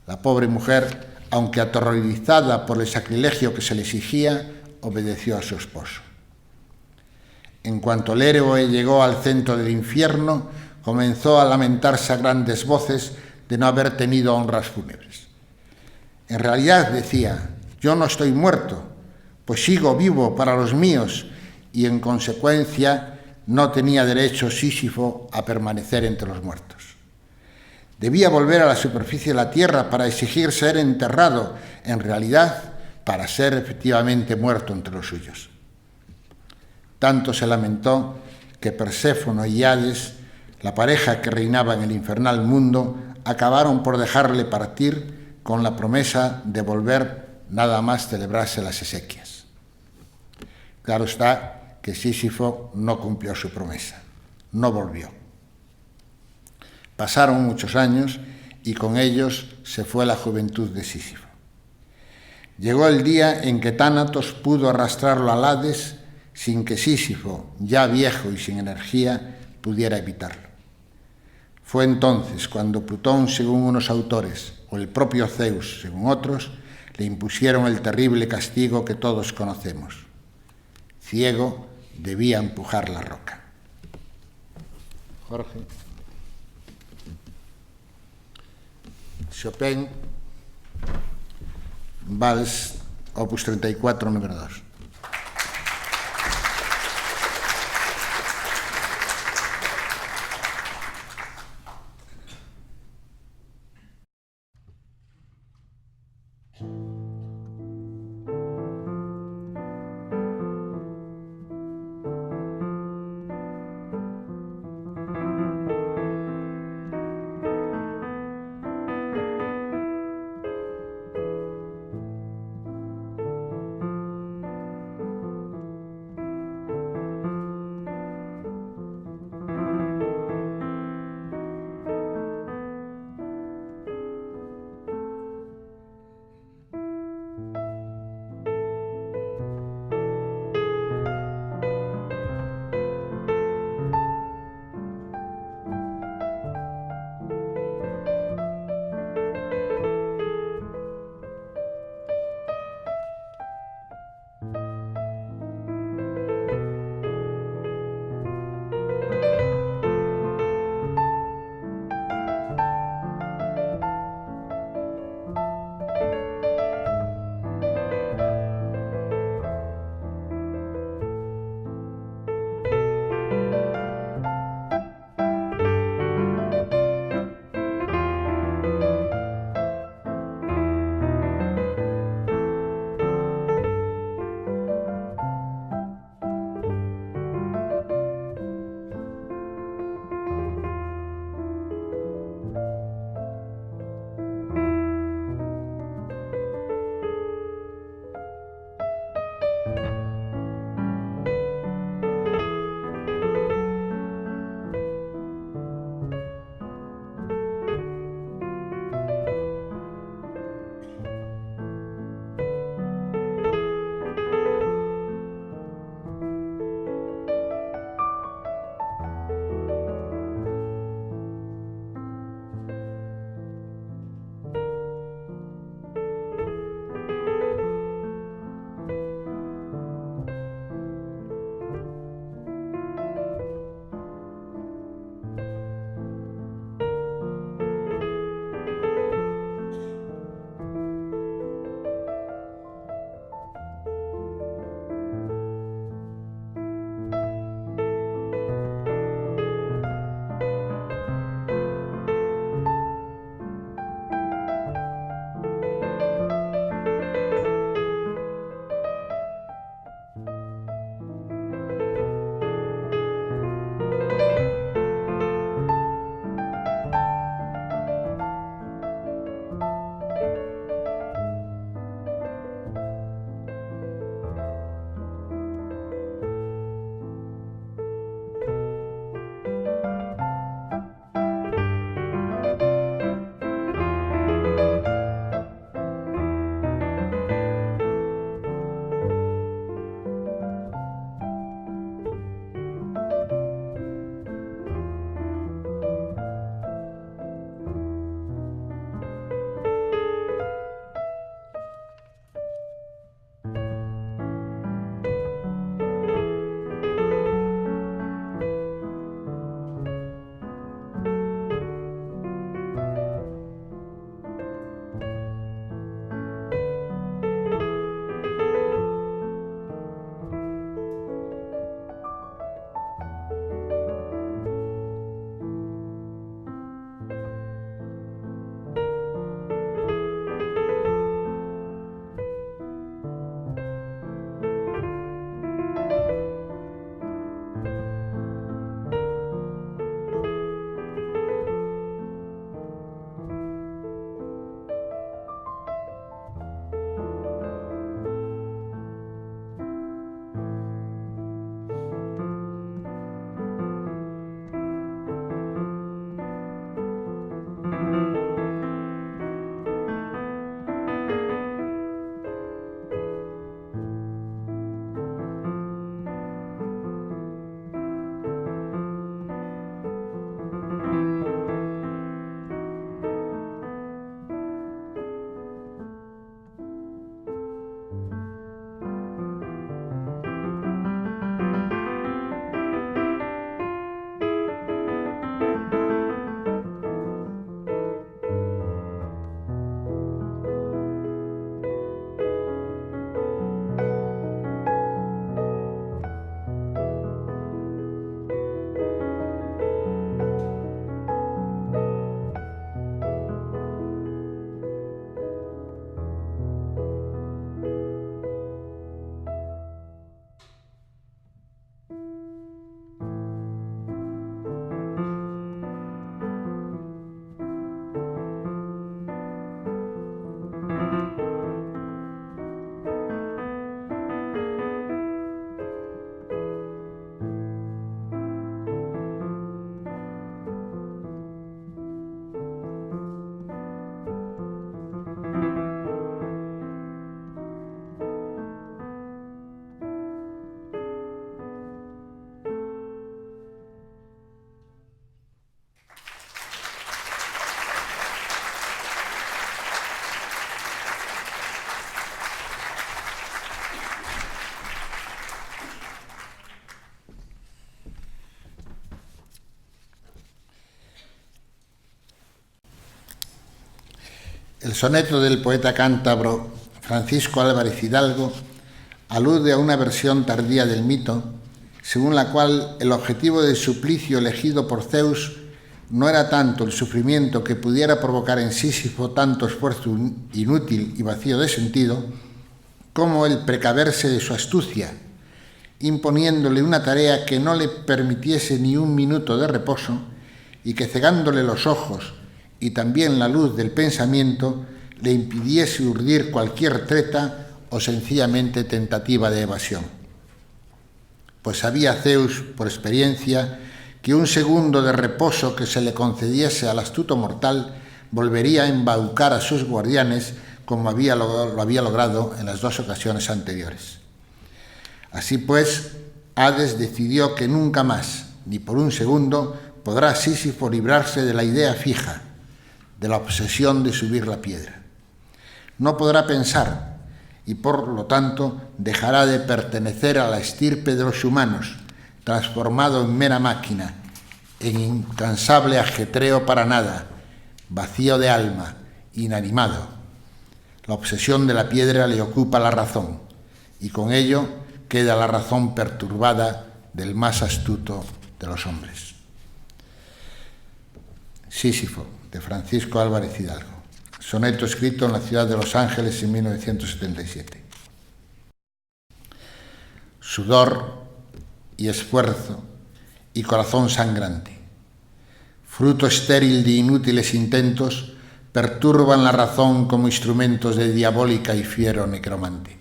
La pobre mujer, aunque aterrorizada por el sacrilegio que se le exigía, obedeció a su esposo. En cuanto el héroe llegó al centro del infierno, comenzó a lamentarse a grandes voces de no haber tenido honras fúnebres. En realidad, decía, yo no estoy muerto, pues sigo vivo para los míos y en consecuencia no tenía derecho Sísifo a permanecer entre los muertos. Debía volver a la superficie de la tierra para exigir ser enterrado, en realidad para ser efectivamente muerto entre los suyos. Tanto se lamentó que Perséfono y Hades, la pareja que reinaba en el infernal mundo, acabaron por dejarle partir con la promesa de volver nada más celebrarse las exequias. Claro está que Sísifo no cumplió su promesa, no volvió. Pasaron muchos años y con ellos se fue la juventud de Sísifo. Llegó el día en que Tánatos pudo arrastrarlo al Hades sin que Sísifo, ya viejo y sin energía, pudiera evitarlo. Fue entonces cuando Plutón, según unos autores, o el propio Zeus, según otros, le impusieron el terrible castigo que todos conocemos. Ciego, debía empujar la roca. Jorge. Chopin, Vals, opus 34, número 2. El soneto del poeta cántabro Francisco Álvarez Hidalgo alude a una versión tardía del mito, según la cual el objetivo del suplicio elegido por Zeus no era tanto el sufrimiento que pudiera provocar en Sísifo tanto esfuerzo inútil y vacío de sentido, como el precaverse de su astucia, imponiéndole una tarea que no le permitiese ni un minuto de reposo y que, cegándole los ojos y también la luz del pensamiento, le impidiese urdir cualquier treta o sencillamente tentativa de evasión. Pues sabía Zeus, por experiencia, que un segundo de reposo que se le concediese al astuto mortal volvería a embaucar a sus guardianes como lo había logrado en las 2 ocasiones anteriores. Así pues, Hades decidió que nunca más, ni por un segundo, podrá Sísifo librarse de la idea fija, de la obsesión de subir la piedra. No podrá pensar y, por lo tanto, dejará de pertenecer a la estirpe de los humanos, transformado en mera máquina, en incansable ajetreo para nada, vacío de alma, inanimado. La obsesión de la piedra le ocupa la razón, y con ello queda la razón perturbada del más astuto de los hombres. Sísifo, de Francisco Álvarez Hidalgo. Soneto escrito en la ciudad de Los Ángeles en 1977. Sudor y esfuerzo y corazón sangrante, fruto estéril de inútiles intentos, perturban la razón como instrumentos de diabólica y fiero necromante.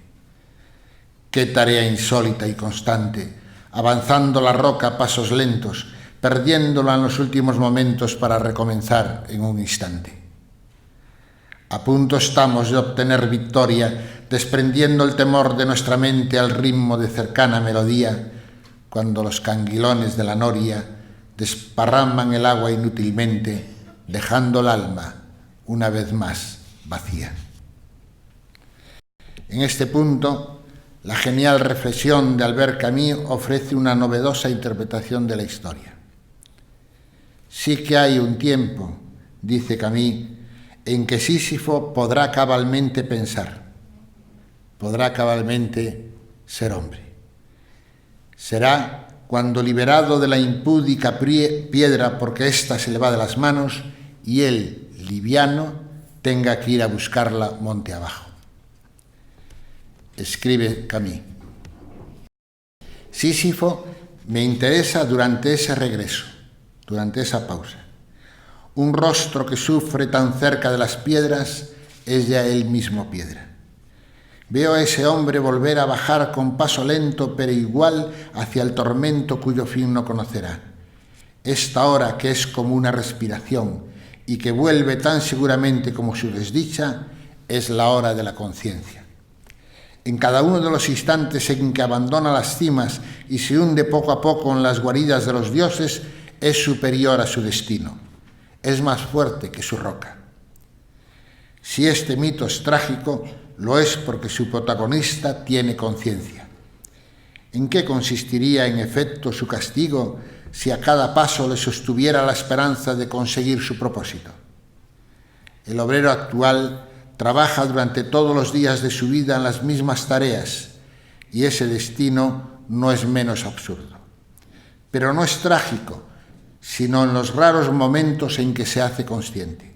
Qué tarea insólita y constante, avanzando la roca a pasos lentos, perdiéndola en los últimos momentos para recomenzar en un instante. A punto estamos de obtener victoria, desprendiendo el temor de nuestra mente al ritmo de cercana melodía, cuando los canguilones de la noria desparraman el agua inútilmente, dejando el alma una vez más vacía. En este punto, la genial reflexión de Albert Camus ofrece una novedosa interpretación de la historia. Sí que hay un tiempo, dice Camus, en que Sísifo podrá cabalmente pensar, podrá cabalmente ser hombre. Será cuando, liberado de la impúdica piedra porque ésta se le va de las manos, y él, liviano, tenga que ir a buscarla monte abajo. Escribe Camus. Sísifo me interesa durante ese regreso, durante esa pausa. Un rostro que sufre tan cerca de las piedras es ya él mismo piedra. Veo a ese hombre volver a bajar con paso lento pero igual hacia el tormento cuyo fin no conocerá. Esta hora que es como una respiración y que vuelve tan seguramente como su desdicha, es la hora de la conciencia. En cada uno de los instantes en que abandona las cimas y se hunde poco a poco en las guaridas de los dioses, es superior a su destino, es más fuerte que su roca. Si este mito es trágico, lo es porque su protagonista tiene conciencia. ¿En qué consistiría, en efecto, su castigo si a cada paso le sostuviera la esperanza de conseguir su propósito? El obrero actual trabaja durante todos los días de su vida en las mismas tareas y ese destino no es menos absurdo. Pero no es trágico, sino en los raros momentos en que se hace consciente.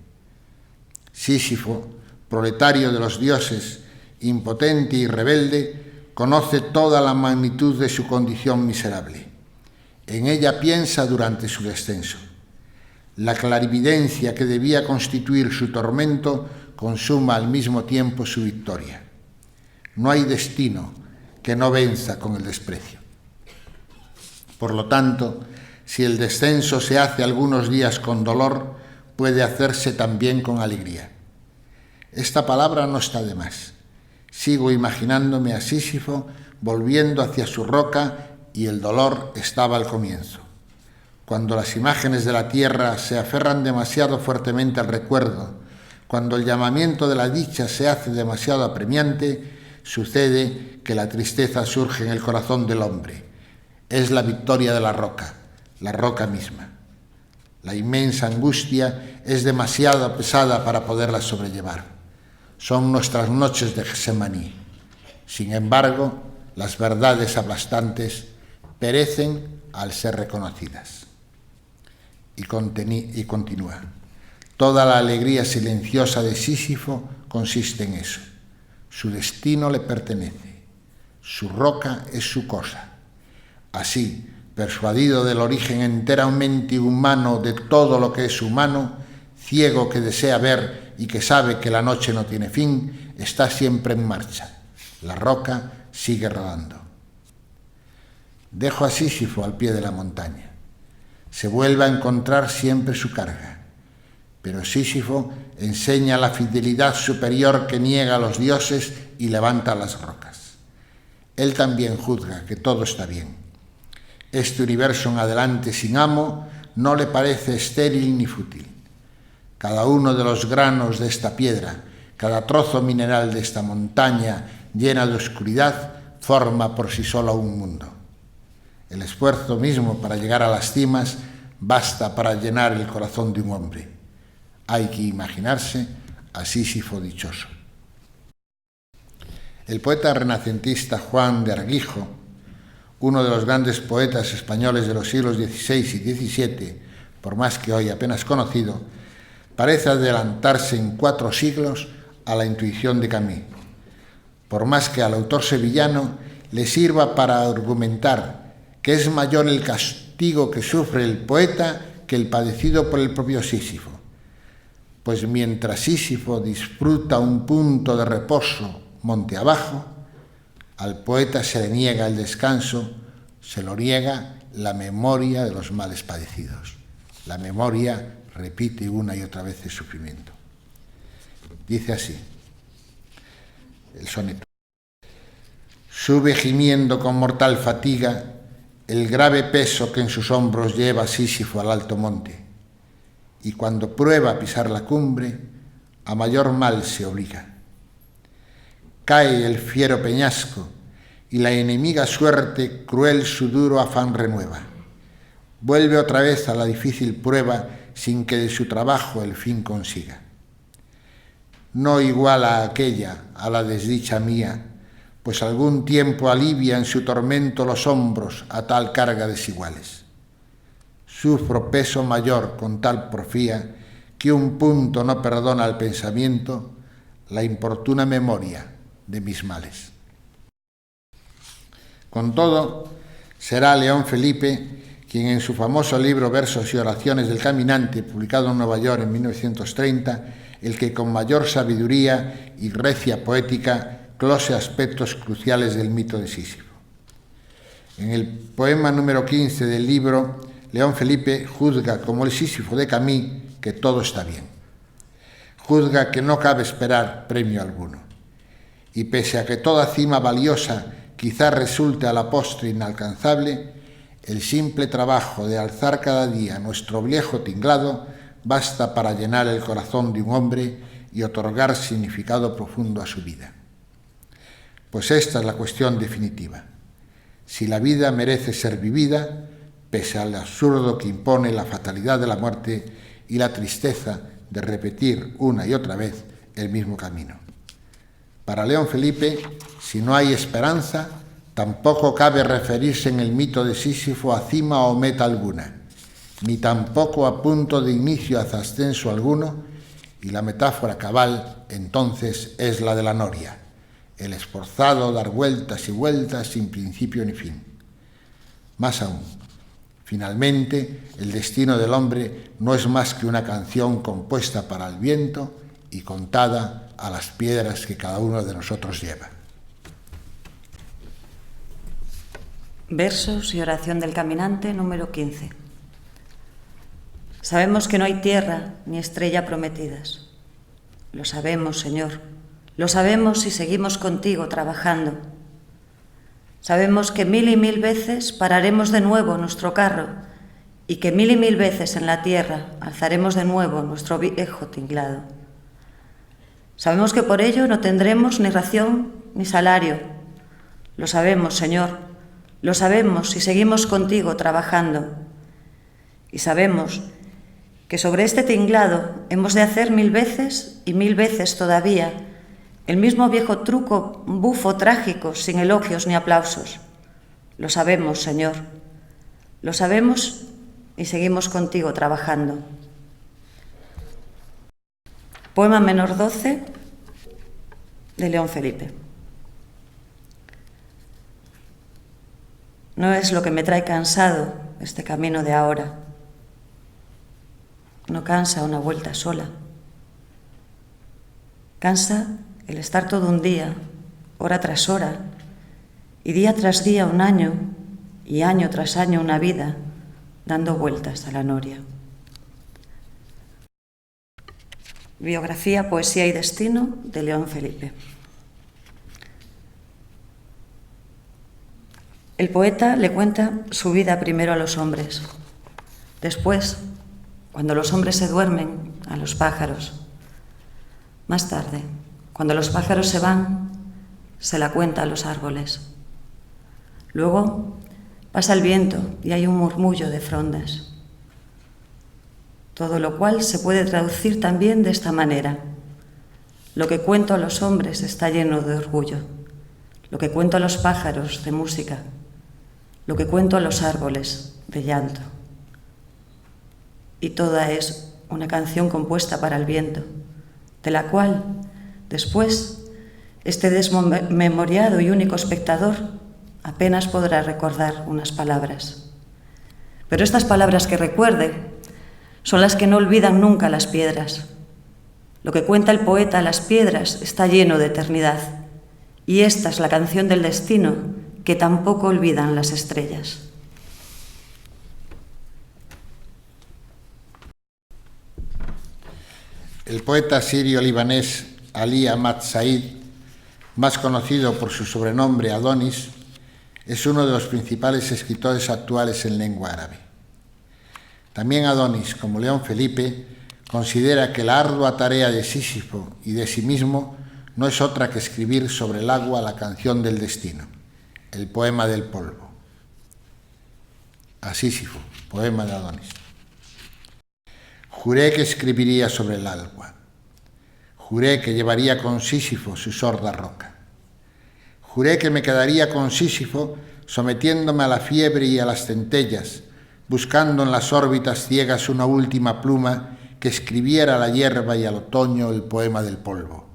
Sísifo, proletario de los dioses, impotente y rebelde, conoce toda la magnitud de su condición miserable. En ella piensa durante su descenso. La clarividencia que debía constituir su tormento consuma al mismo tiempo su victoria. No hay destino que no venza con el desprecio. Por lo tanto, si el descenso se hace algunos días con dolor, puede hacerse también con alegría. Esta palabra no está de más. Sigo imaginándome a Sísifo volviendo hacia su roca y el dolor estaba al comienzo. Cuando las imágenes de la tierra se aferran demasiado fuertemente al recuerdo, cuando el llamamiento de la dicha se hace demasiado apremiante, sucede que la tristeza surge en el corazón del hombre. Es la victoria de la roca misma. La inmensa angustia es demasiado pesada para poderla sobrellevar. Son nuestras noches de Getsemaní. Sin embargo, las verdades aplastantes perecen al ser reconocidas. Y continúa. Toda la alegría silenciosa de Sísifo consiste en eso. Su destino le pertenece. Su roca es su cosa. Así, persuadido del origen enteramente humano de todo lo que es humano, ciego que desea ver y que sabe que la noche no tiene fin, está siempre en marcha. La roca sigue rodando. Dejo a Sísifo al pie de la montaña. Se vuelve a encontrar siempre su carga. Pero Sísifo enseña la fidelidad superior que niega a los dioses y levanta las rocas. Él también juzga que todo está bien. Este universo en adelante sin amo no le parece estéril ni fútil. Cada uno de los granos de esta piedra, cada trozo mineral de esta montaña llena de oscuridad, forma por sí sola un mundo. El esfuerzo mismo para llegar a las cimas basta para llenar el corazón de un hombre. Hay que imaginarse a Sísifo dichoso. El poeta renacentista Juan de Argijo, uno de los grandes poetas españoles de los siglos XVI y XVII, por más que hoy apenas conocido, parece adelantarse en 4 siglos a la intuición de Camus, por más que al autor sevillano le sirva para argumentar que es mayor el castigo que sufre el poeta que el padecido por el propio Sísifo. Pues mientras Sísifo disfruta un punto de reposo monte abajo, al poeta se le niega el descanso, se lo niega la memoria de los males padecidos. La memoria repite una y otra vez el sufrimiento. Dice así el soneto. Sube gimiendo con mortal fatiga el grave peso que en sus hombros lleva Sísifo al alto monte, y cuando prueba pisar la cumbre, a mayor mal se obliga. Cae el fiero peñasco, y la enemiga suerte cruel su duro afán renueva. Vuelve otra vez a la difícil prueba, sin que de su trabajo el fin consiga. No iguala a aquella, a la desdicha mía, pues algún tiempo alivia en su tormento los hombros a tal carga desiguales. Sufro peso mayor con tal porfía, que un punto no perdona al pensamiento la importuna memoria de mis males. Con todo, será León Felipe quien en su famoso libro Versos y oraciones del caminante, publicado en Nueva York en 1930, el que con mayor sabiduría y recia poética glose aspectos cruciales del mito de Sísifo. En el poema número 15 del libro, León Felipe juzga, como el Sísifo de Camus, que todo está bien. Juzga que no cabe esperar premio alguno. Y pese a que toda cima valiosa quizá resulte a la postre inalcanzable, el simple trabajo de alzar cada día nuestro viejo tinglado basta para llenar el corazón de un hombre y otorgar significado profundo a su vida. Pues esta es la cuestión definitiva. Si la vida merece ser vivida, pese al absurdo que impone la fatalidad de la muerte y la tristeza de repetir una y otra vez el mismo camino. Para León Felipe, si no hay esperanza, tampoco cabe referirse en el mito de Sísifo a cima o meta alguna, ni tampoco a punto de inicio hacia ascenso alguno, y la metáfora cabal entonces es la de la noria, el esforzado dar vueltas y vueltas sin principio ni fin. Más aún, finalmente, el destino del hombre no es más que una canción compuesta para el viento y contada a las piedras que cada uno de nosotros lleva. Versos y oración del caminante número 15. Sabemos que no hay tierra ni estrella prometidas. Lo sabemos, Señor. Lo sabemos si seguimos contigo trabajando. Sabemos que 1000 y 1000 veces pararemos de nuevo nuestro carro y que 1000 y 1000 veces en la tierra alzaremos de nuevo nuestro viejo tinglado. Sabemos que por ello no tendremos ni ración ni salario. Lo sabemos, Señor. Lo sabemos si seguimos contigo trabajando. Y sabemos que sobre este tinglado hemos de hacer 1000 veces y 1000 veces todavía el mismo viejo truco bufo trágico sin elogios ni aplausos. Lo sabemos, Señor, lo sabemos y seguimos contigo trabajando. Poema menor 12 de León Felipe. No es lo que me trae cansado este camino de ahora. No cansa una vuelta sola. Cansa el estar todo un día, hora tras hora, y día tras día un año, y año tras año una vida, dando vueltas a la noria. Biografía, poesía y destino de León Felipe. El poeta le cuenta su vida primero a los hombres, después, cuando los hombres se duermen, a los pájaros. Más tarde, cuando los pájaros se van, se la cuenta a los árboles. Luego pasa el viento y hay un murmullo de frondas. Todo lo cual se puede traducir también de esta manera. Lo que cuento a los hombres está lleno de orgullo. Lo que cuento a los pájaros, de música. Lo que cuento a los árboles, de llanto. Y toda es una canción compuesta para el viento, de la cual, después, este desmemoriado y único espectador apenas podrá recordar unas palabras. Pero estas palabras que recuerde son las que no olvidan nunca las piedras. Lo que cuenta el poeta a las piedras está lleno de eternidad, y esta es la canción del destino que tampoco olvidan las estrellas. El poeta sirio-libanés Ali Ahmad Said, más conocido por su sobrenombre Adonis, es uno de los principales escritores actuales en lengua árabe. También Adonis, como León Felipe, considera que la ardua tarea de Sísifo y de sí mismo no es otra que escribir sobre el agua la canción del destino, el poema del polvo. A Sísifo, poema de Adonis. Juré que escribiría sobre el agua. Juré que llevaría con Sísifo su sorda roca. Juré que me quedaría con Sísifo sometiéndome a la fiebre y a las centellas, buscando en las órbitas ciegas una última pluma que escribiera a la hierba y al otoño el poema del polvo.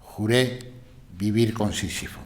Juré vivir con Sísifo.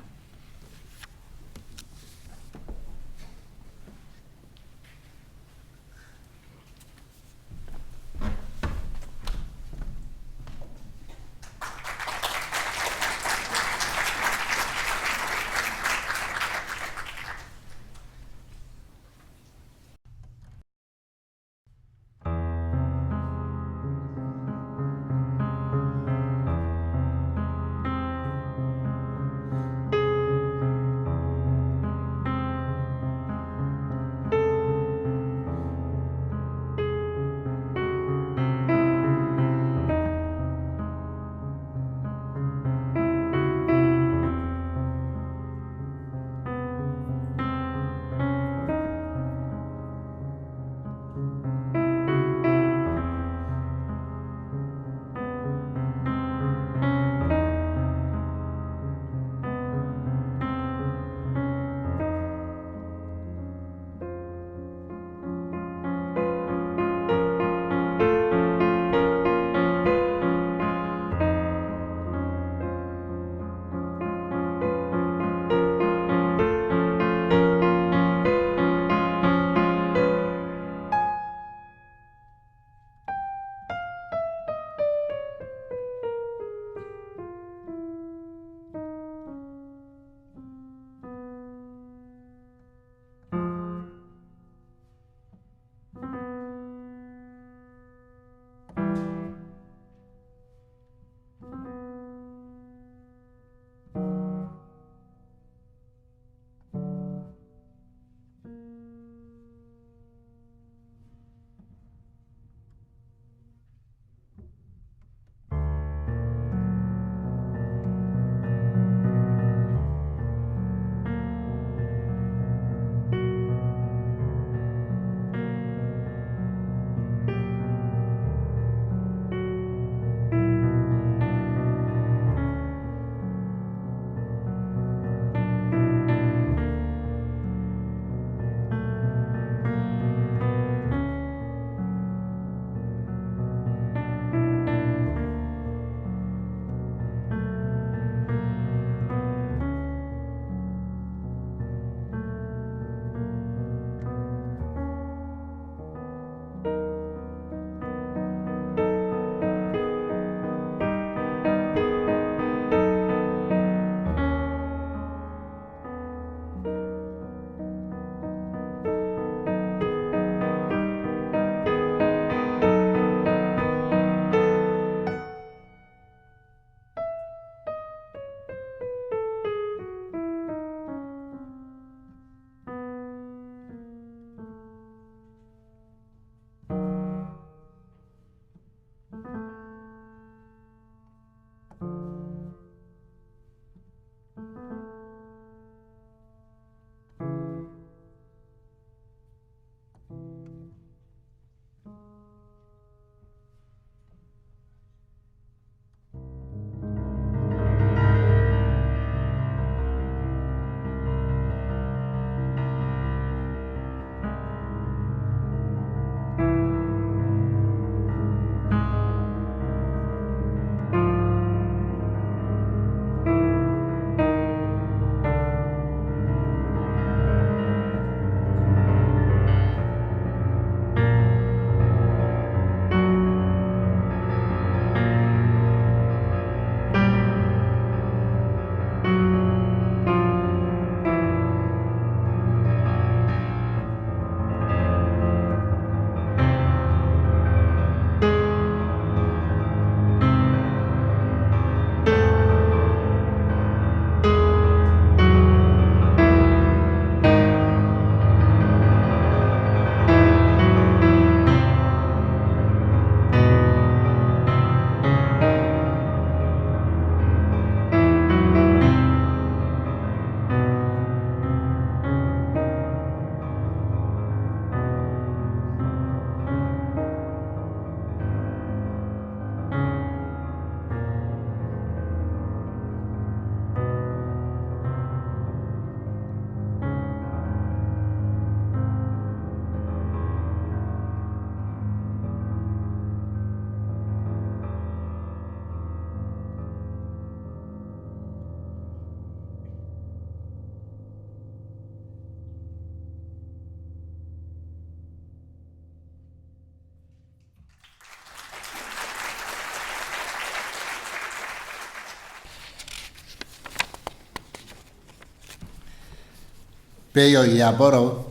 Peyo Yaborov,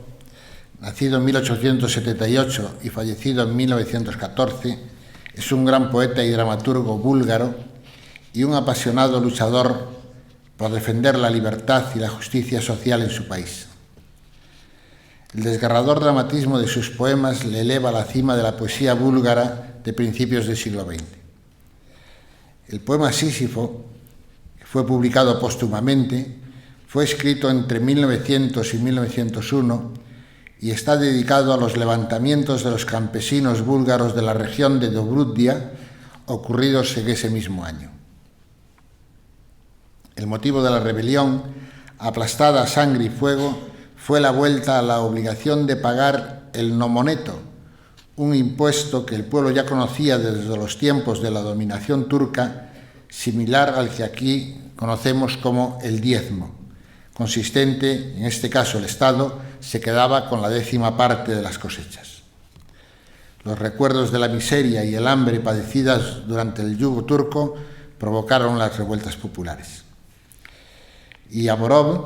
nacido en 1878 y fallecido en 1914, es un gran poeta y dramaturgo búlgaro y un apasionado luchador por defender la libertad y la justicia social en su país. El desgarrador dramatismo de sus poemas le eleva a la cima de la poesía búlgara de principios del siglo XX. El poema Sísifo, que fue publicado póstumamente, fue escrito entre 1900 y 1901 y está dedicado a los levantamientos de los campesinos búlgaros de la región de Dobrudja, ocurridos en ese mismo año. El motivo de la rebelión, aplastada a sangre y fuego, fue la vuelta a la obligación de pagar el nomoneto, un impuesto que el pueblo ya conocía desde los tiempos de la dominación turca, similar al que aquí conocemos como el diezmo, consistente, en este caso el Estado, se quedaba con la 10ª parte de las cosechas. Los recuerdos de la miseria y el hambre padecidas durante el yugo turco provocaron las revueltas populares. Y Yaborov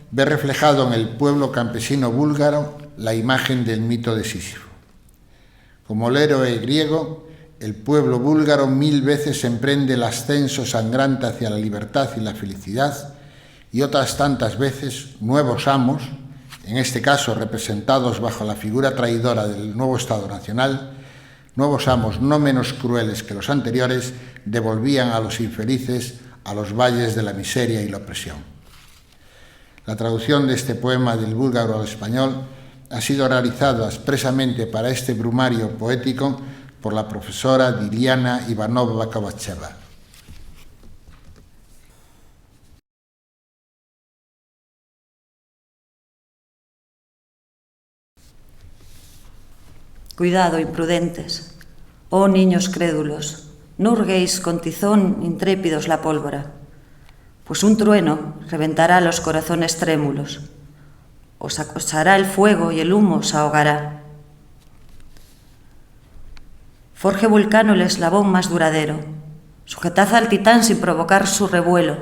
ve reflejado en el pueblo campesino búlgaro la imagen del mito de Sísifo. Como el héroe griego, el pueblo búlgaro 1000 veces emprende el ascenso sangrante hacia la libertad y la felicidad, y otras tantas veces nuevos amos, en este caso representados bajo la figura traidora del nuevo Estado Nacional, nuevos amos no menos crueles que los anteriores, devolvían a los infelices a los valles de la miseria y la opresión. La traducción de este poema del búlgaro al español ha sido realizada expresamente para este brumario poético por la profesora Diliana Ivanova Kovacheva. Cuidado, imprudentes, oh niños crédulos, no hurguéis con tizón intrépidos la pólvora, pues un trueno reventará los corazones trémulos, os acosará el fuego y el humo os ahogará. Forje Vulcano el eslabón más duradero, sujetad al titán sin provocar su revuelo,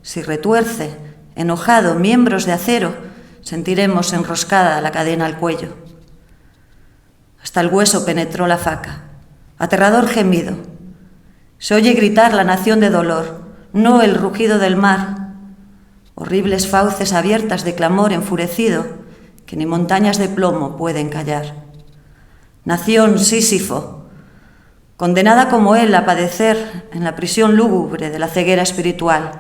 si retuerce, enojado, miembros de acero, sentiremos enroscada la cadena al cuello. Hasta el hueso penetró la faca. Aterrador gemido. Se oye gritar la nación de dolor, no el rugido del mar. Horribles fauces abiertas de clamor enfurecido que ni montañas de plomo pueden callar. Nación Sísifo, condenada como él a padecer en la prisión lúgubre de la ceguera espiritual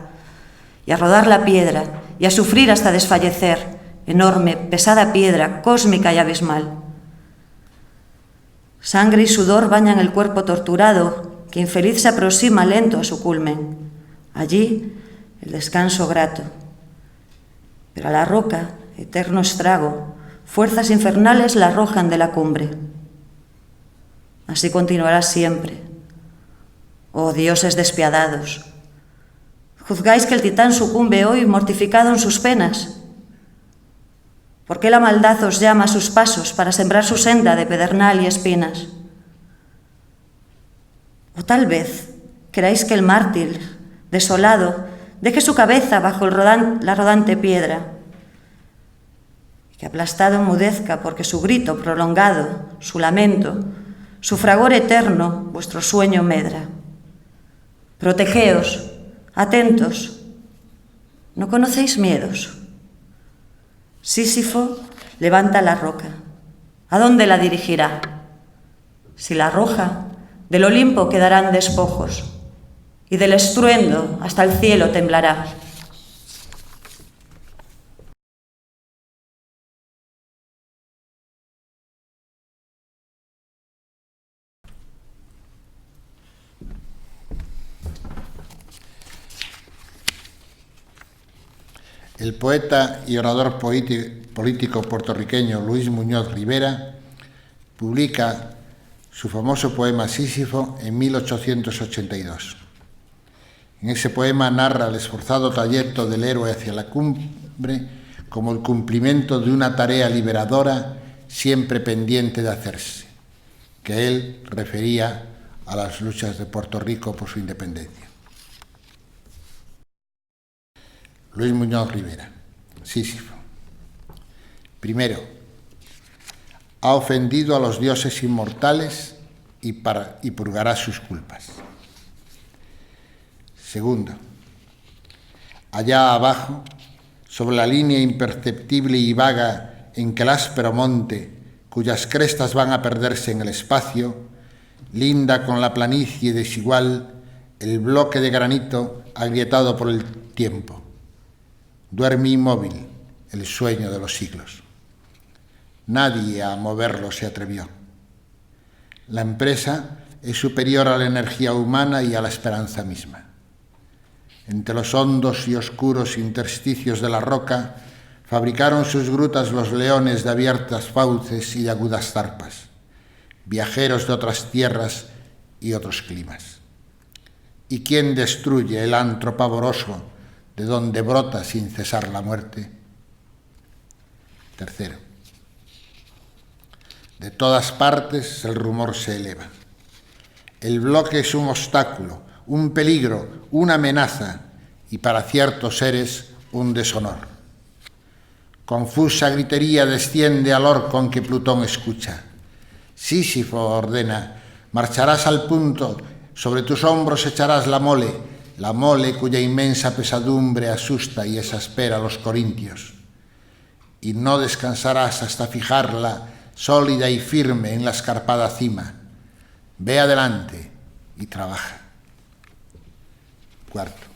y a rodar la piedra y a sufrir hasta desfallecer, enorme, pesada piedra, cósmica y abismal. Sangre y sudor bañan el cuerpo torturado, que infeliz se aproxima lento a su culmen. Allí, el descanso grato. Pero a la roca, eterno estrago, fuerzas infernales la arrojan de la cumbre. Así continuará siempre. Oh dioses despiadados, ¿juzgáis que el titán sucumbe hoy mortificado en sus penas? ¿Por qué la maldad os llama a sus pasos para sembrar su senda de pedernal y espinas? O tal vez queráis que el mártir, desolado, deje su cabeza bajo la rodante piedra y que aplastado enmudezca porque su grito prolongado, su lamento, su fragor eterno, vuestro sueño medra. Protegeos, atentos, ¿no conocéis miedos? Sísifo levanta la roca. ¿A dónde la dirigirá? Si la arroja, del Olimpo quedarán despojos, y del estruendo hasta el cielo temblará. El poeta y orador político puertorriqueño Luis Muñoz Rivera publica su famoso poema Sísifo en 1882. En ese poema narra el esforzado trayecto del héroe hacia la cumbre como el cumplimiento de una tarea liberadora siempre pendiente de hacerse, que él refería a las luchas de Puerto Rico por su independencia. Luis Muñoz Rivera, Sísifo. Primero, ha ofendido a los dioses inmortales y purgará sus culpas. Segundo, allá abajo, sobre la línea imperceptible y vaga en que el áspero monte, cuyas crestas van a perderse en el espacio, linda con la planicie desigual el bloque de granito agrietado por el tiempo. Duerme inmóvil el sueño de los siglos. Nadie a moverlo se atrevió. La empresa es superior a la energía humana y a la esperanza misma. Entre los hondos y oscuros intersticios de la roca fabricaron sus grutas los leones de abiertas fauces y de agudas zarpas, viajeros de otras tierras y otros climas. ¿Y quién destruye el antro pavoroso de donde brota sin cesar la muerte? Tercero, de todas partes el rumor se eleva. El bloque es un obstáculo, un peligro, una amenaza y para ciertos seres un deshonor. Confusa gritería desciende al orco en que Plutón escucha. Sísifo ordena, marcharás al punto, sobre tus hombros echarás la mole cuya inmensa pesadumbre asusta y exaspera a los corintios. Y no descansarás hasta fijarla sólida y firme en la escarpada cima. Ve adelante y trabaja. Cuarto,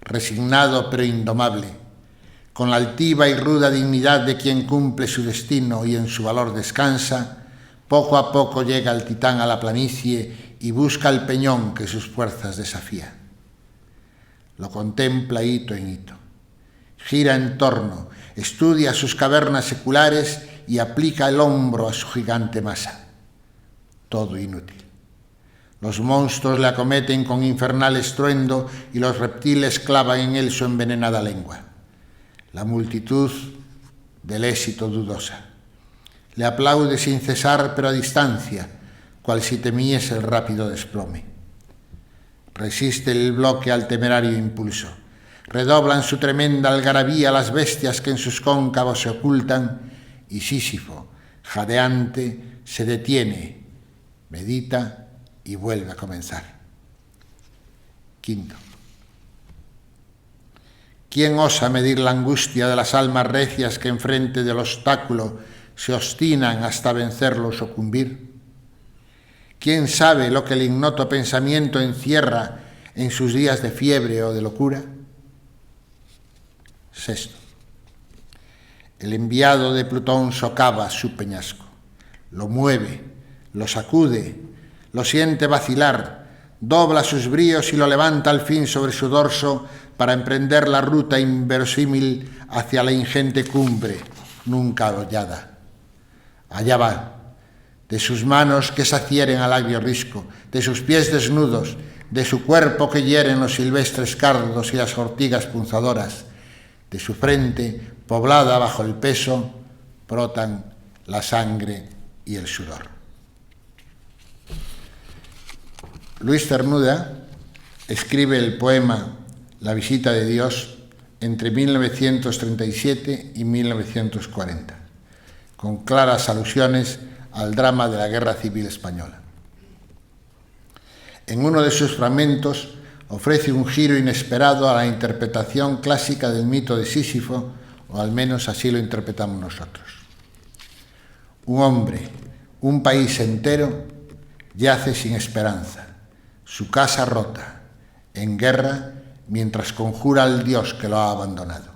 resignado pero indomable, con la altiva y ruda dignidad de quien cumple su destino y en su valor descansa, poco a poco llega el titán a la planicie y busca el peñón que sus fuerzas desafía. Lo contempla hito en hito, gira en torno, estudia sus cavernas seculares y aplica el hombro a su gigante masa. Todo inútil. Los monstruos le acometen con infernal estruendo y los reptiles clavan en él su envenenada lengua. La multitud del éxito dudosa. Le aplaude sin cesar, pero a distancia, cual si temiese el rápido desplome. Resiste el bloque al temerario impulso. Redoblan su tremenda algarabía las bestias que en sus cóncavos se ocultan, y Sísifo, jadeante, se detiene, medita y vuelve a comenzar. Quinto, ¿quién osa medir la angustia de las almas recias que enfrente del obstáculo se obstinan hasta vencerlo o sucumbir? ¿Quién sabe lo que el ignoto pensamiento encierra en sus días de fiebre o de locura? Sexto, el enviado de Plutón socava su peñasco, lo mueve, lo sacude, lo siente vacilar, dobla sus bríos y lo levanta al fin sobre su dorso para emprender la ruta inverosímil hacia la ingente cumbre, nunca hollada. Allá va, de sus manos que se adhieren al agrio risco, de sus pies desnudos, de su cuerpo que hieren los silvestres cardos y las ortigas punzadoras, de su frente, poblada bajo el peso, brotan la sangre y el sudor. Luis Cernuda escribe el poema La visita de Dios entre 1937 y 1940, con claras alusiones al drama de la Guerra Civil Española. En uno de sus fragmentos ofrece un giro inesperado a la interpretación clásica del mito de Sísifo, o al menos así lo interpretamos nosotros. Un hombre, un país entero, yace sin esperanza, su casa rota, en guerra, mientras conjura al Dios que lo ha abandonado.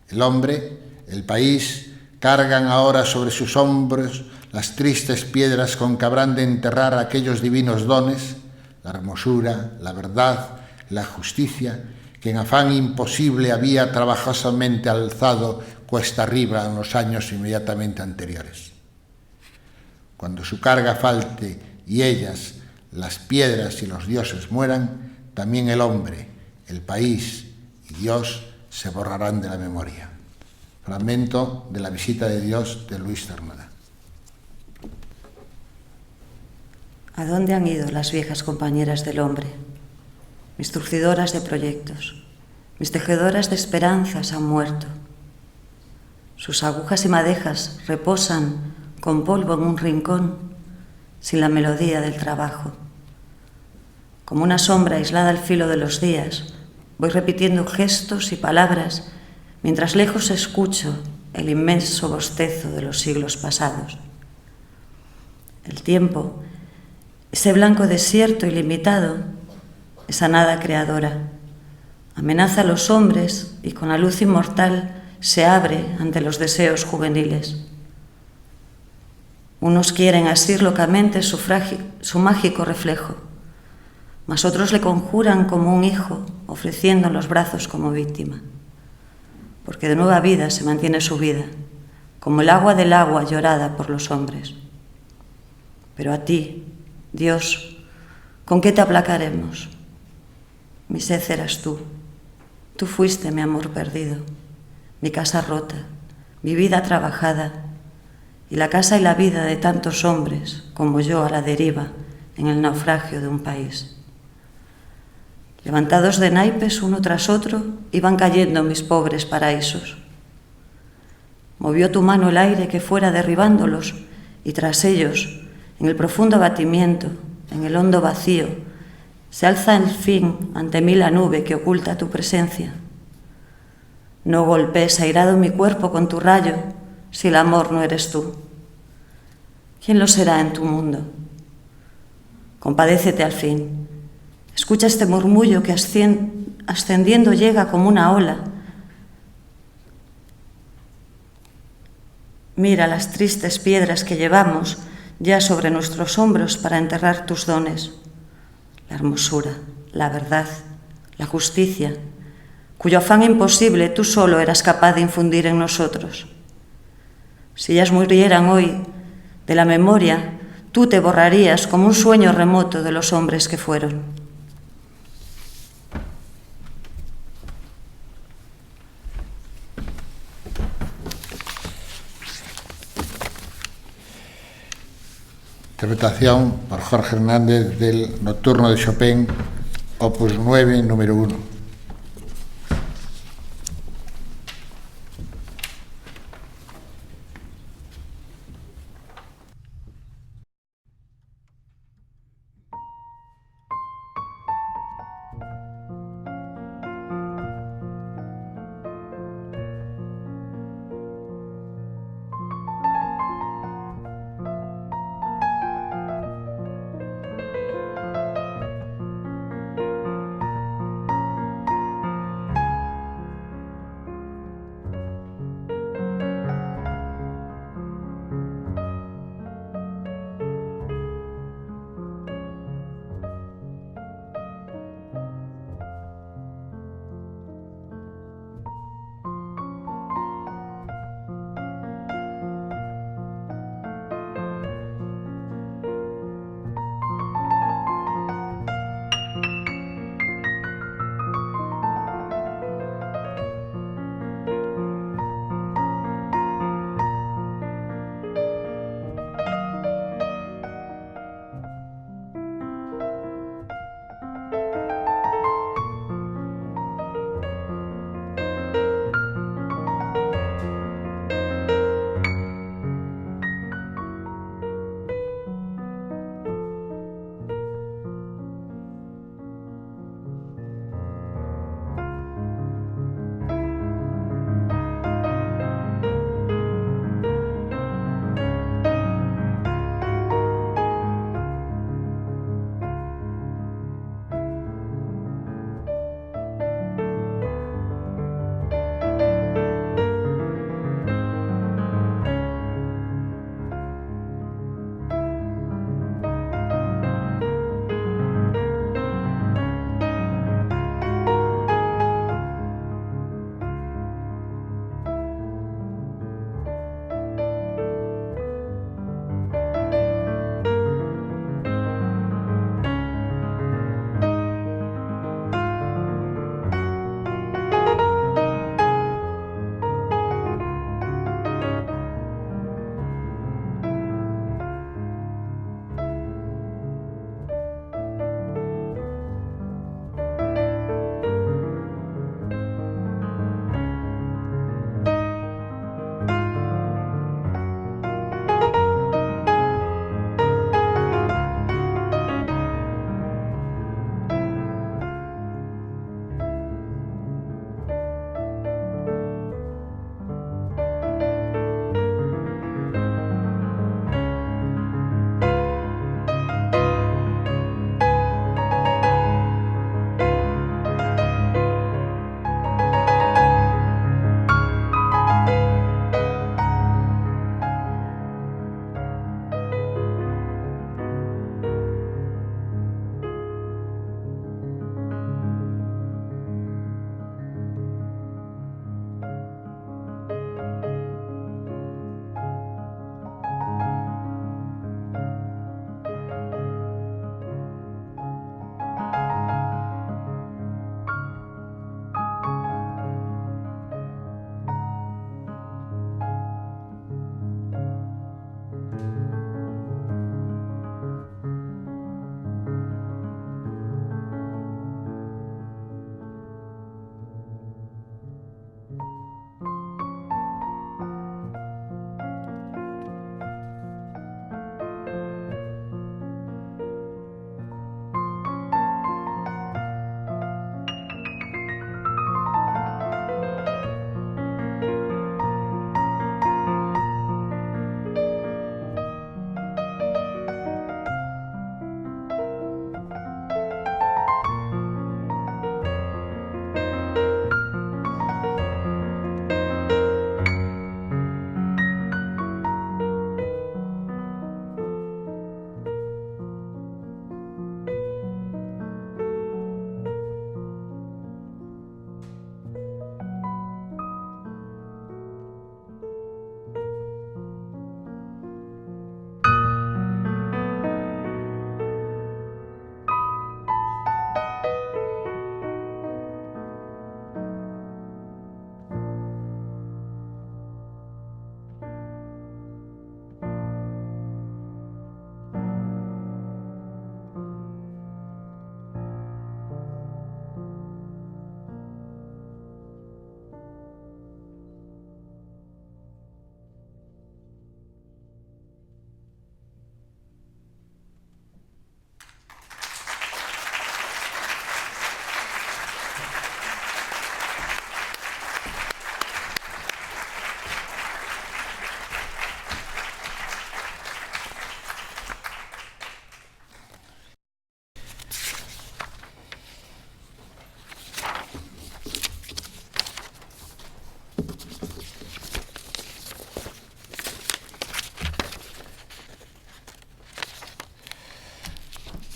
El hombre, el país, cargan ahora sobre sus hombros las tristes piedras con que habrán de enterrar aquellos divinos dones, la hermosura, la verdad, la justicia, que en afán imposible había trabajosamente alzado cuesta arriba en los años inmediatamente anteriores. Cuando su carga falte y ellas, las piedras y los dioses mueran, también el hombre, el país y Dios se borrarán de la memoria. Fragmento de La visita de Dios de Luis Cernuda. ¿A dónde han ido las viejas compañeras del hombre? Mis turcidoras de proyectos, mis tejedoras de esperanzas han muerto. Sus agujas y madejas reposan con polvo en un rincón, sin la melodía del trabajo. Como una sombra aislada al filo de los días, voy repitiendo gestos y palabras mientras lejos escucho el inmenso bostezo de los siglos pasados. El tiempo, ese blanco desierto ilimitado, esa nada creadora, amenaza a los hombres y con la luz inmortal se abre ante los deseos juveniles. Unos quieren asir locamente su mágico reflejo, mas otros le conjuran como un hijo, ofreciendo los brazos como víctima. Porque de nueva vida se mantiene su vida, como el agua del agua llorada por los hombres. Pero a ti, Dios, ¿con qué te aplacaremos? Mi sed eras tú. Tú fuiste mi amor perdido, mi casa rota, mi vida trabajada, y la casa y la vida de tantos hombres como yo a la deriva en el naufragio de un país. Levantados de naipes uno tras otro, iban cayendo mis pobres paraísos. Movió tu mano el aire que fuera derribándolos, y tras ellos, en el profundo abatimiento, en el hondo vacío, se alza el fin ante mí la nube que oculta tu presencia. No golpees airado mi cuerpo con tu rayo, si el amor no eres tú. ¿Quién lo será en tu mundo? Compadécete al fin. Escucha este murmullo que ascendiendo llega como una ola. Mira las tristes piedras que llevamos ya sobre nuestros hombros para enterrar tus dones. La hermosura, la verdad, la justicia, cuyo afán imposible tú solo eras capaz de infundir en nosotros. Si ellas murieran hoy de la memoria, tú te borrarías como un sueño remoto de los hombres que fueron. Interpretación por Jorge Hernández del Nocturno de Chopin, opus 9, número 1.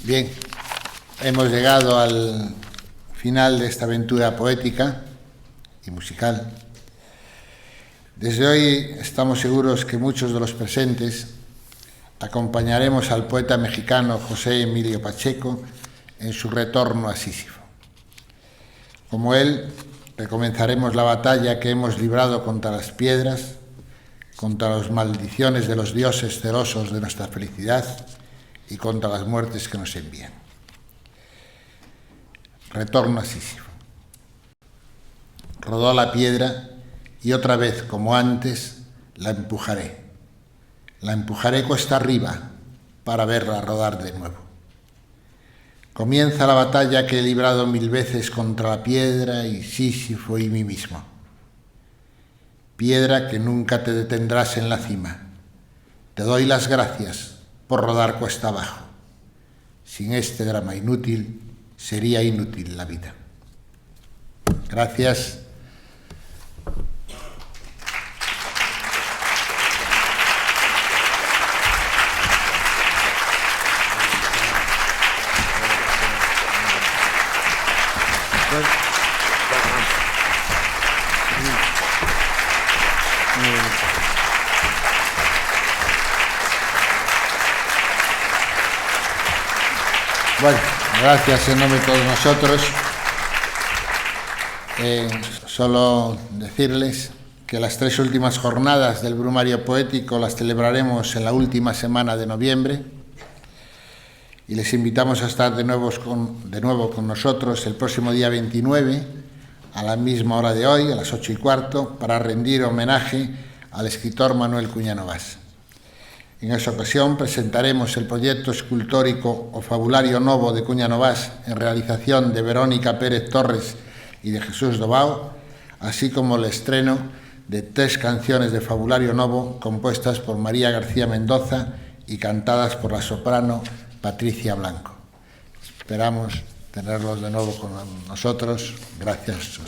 Bien, hemos llegado al final de esta aventura poética y musical. Desde hoy estamos seguros que muchos de los presentes acompañaremos al poeta mexicano José Emilio Pacheco en su retorno a Sísifo. Como él, recomenzaremos la batalla que hemos librado contra las piedras, contra las maldiciones de los dioses celosos de nuestra felicidad y contra las muertes que nos envían. Retorno a Sísifo. Rodó la piedra y otra vez, como antes, la empujaré. La empujaré cuesta arriba para verla rodar de nuevo. Comienza la batalla que he librado 1000 veces contra la piedra y Sísifo y mí mismo. Piedra que nunca te detendrás en la cima. Te doy las gracias por rodar cuesta abajo. Sin este drama inútil, sería inútil la vida. Gracias. Bueno, gracias en nombre de todos nosotros. Solo decirles que las 3 últimas jornadas del Brumario Poético las celebraremos en la última semana de noviembre y les invitamos a estar de nuevo con nosotros el próximo día 29 a la misma hora de hoy, a las 8:15, para rendir homenaje al escritor Manuel Cuñano Bas. En esa ocasión presentaremos el proyecto escultórico O Fabulario Novo de Cuñano Bas en realización de Verónica Pérez Torres y de Jesús Dobao, así como el estreno de 3 canciones de Fabulario Novo compuestas por María García Mendoza y cantadas por la soprano Patricia Blanco. Esperamos tenerlos de nuevo con nosotros. Gracias.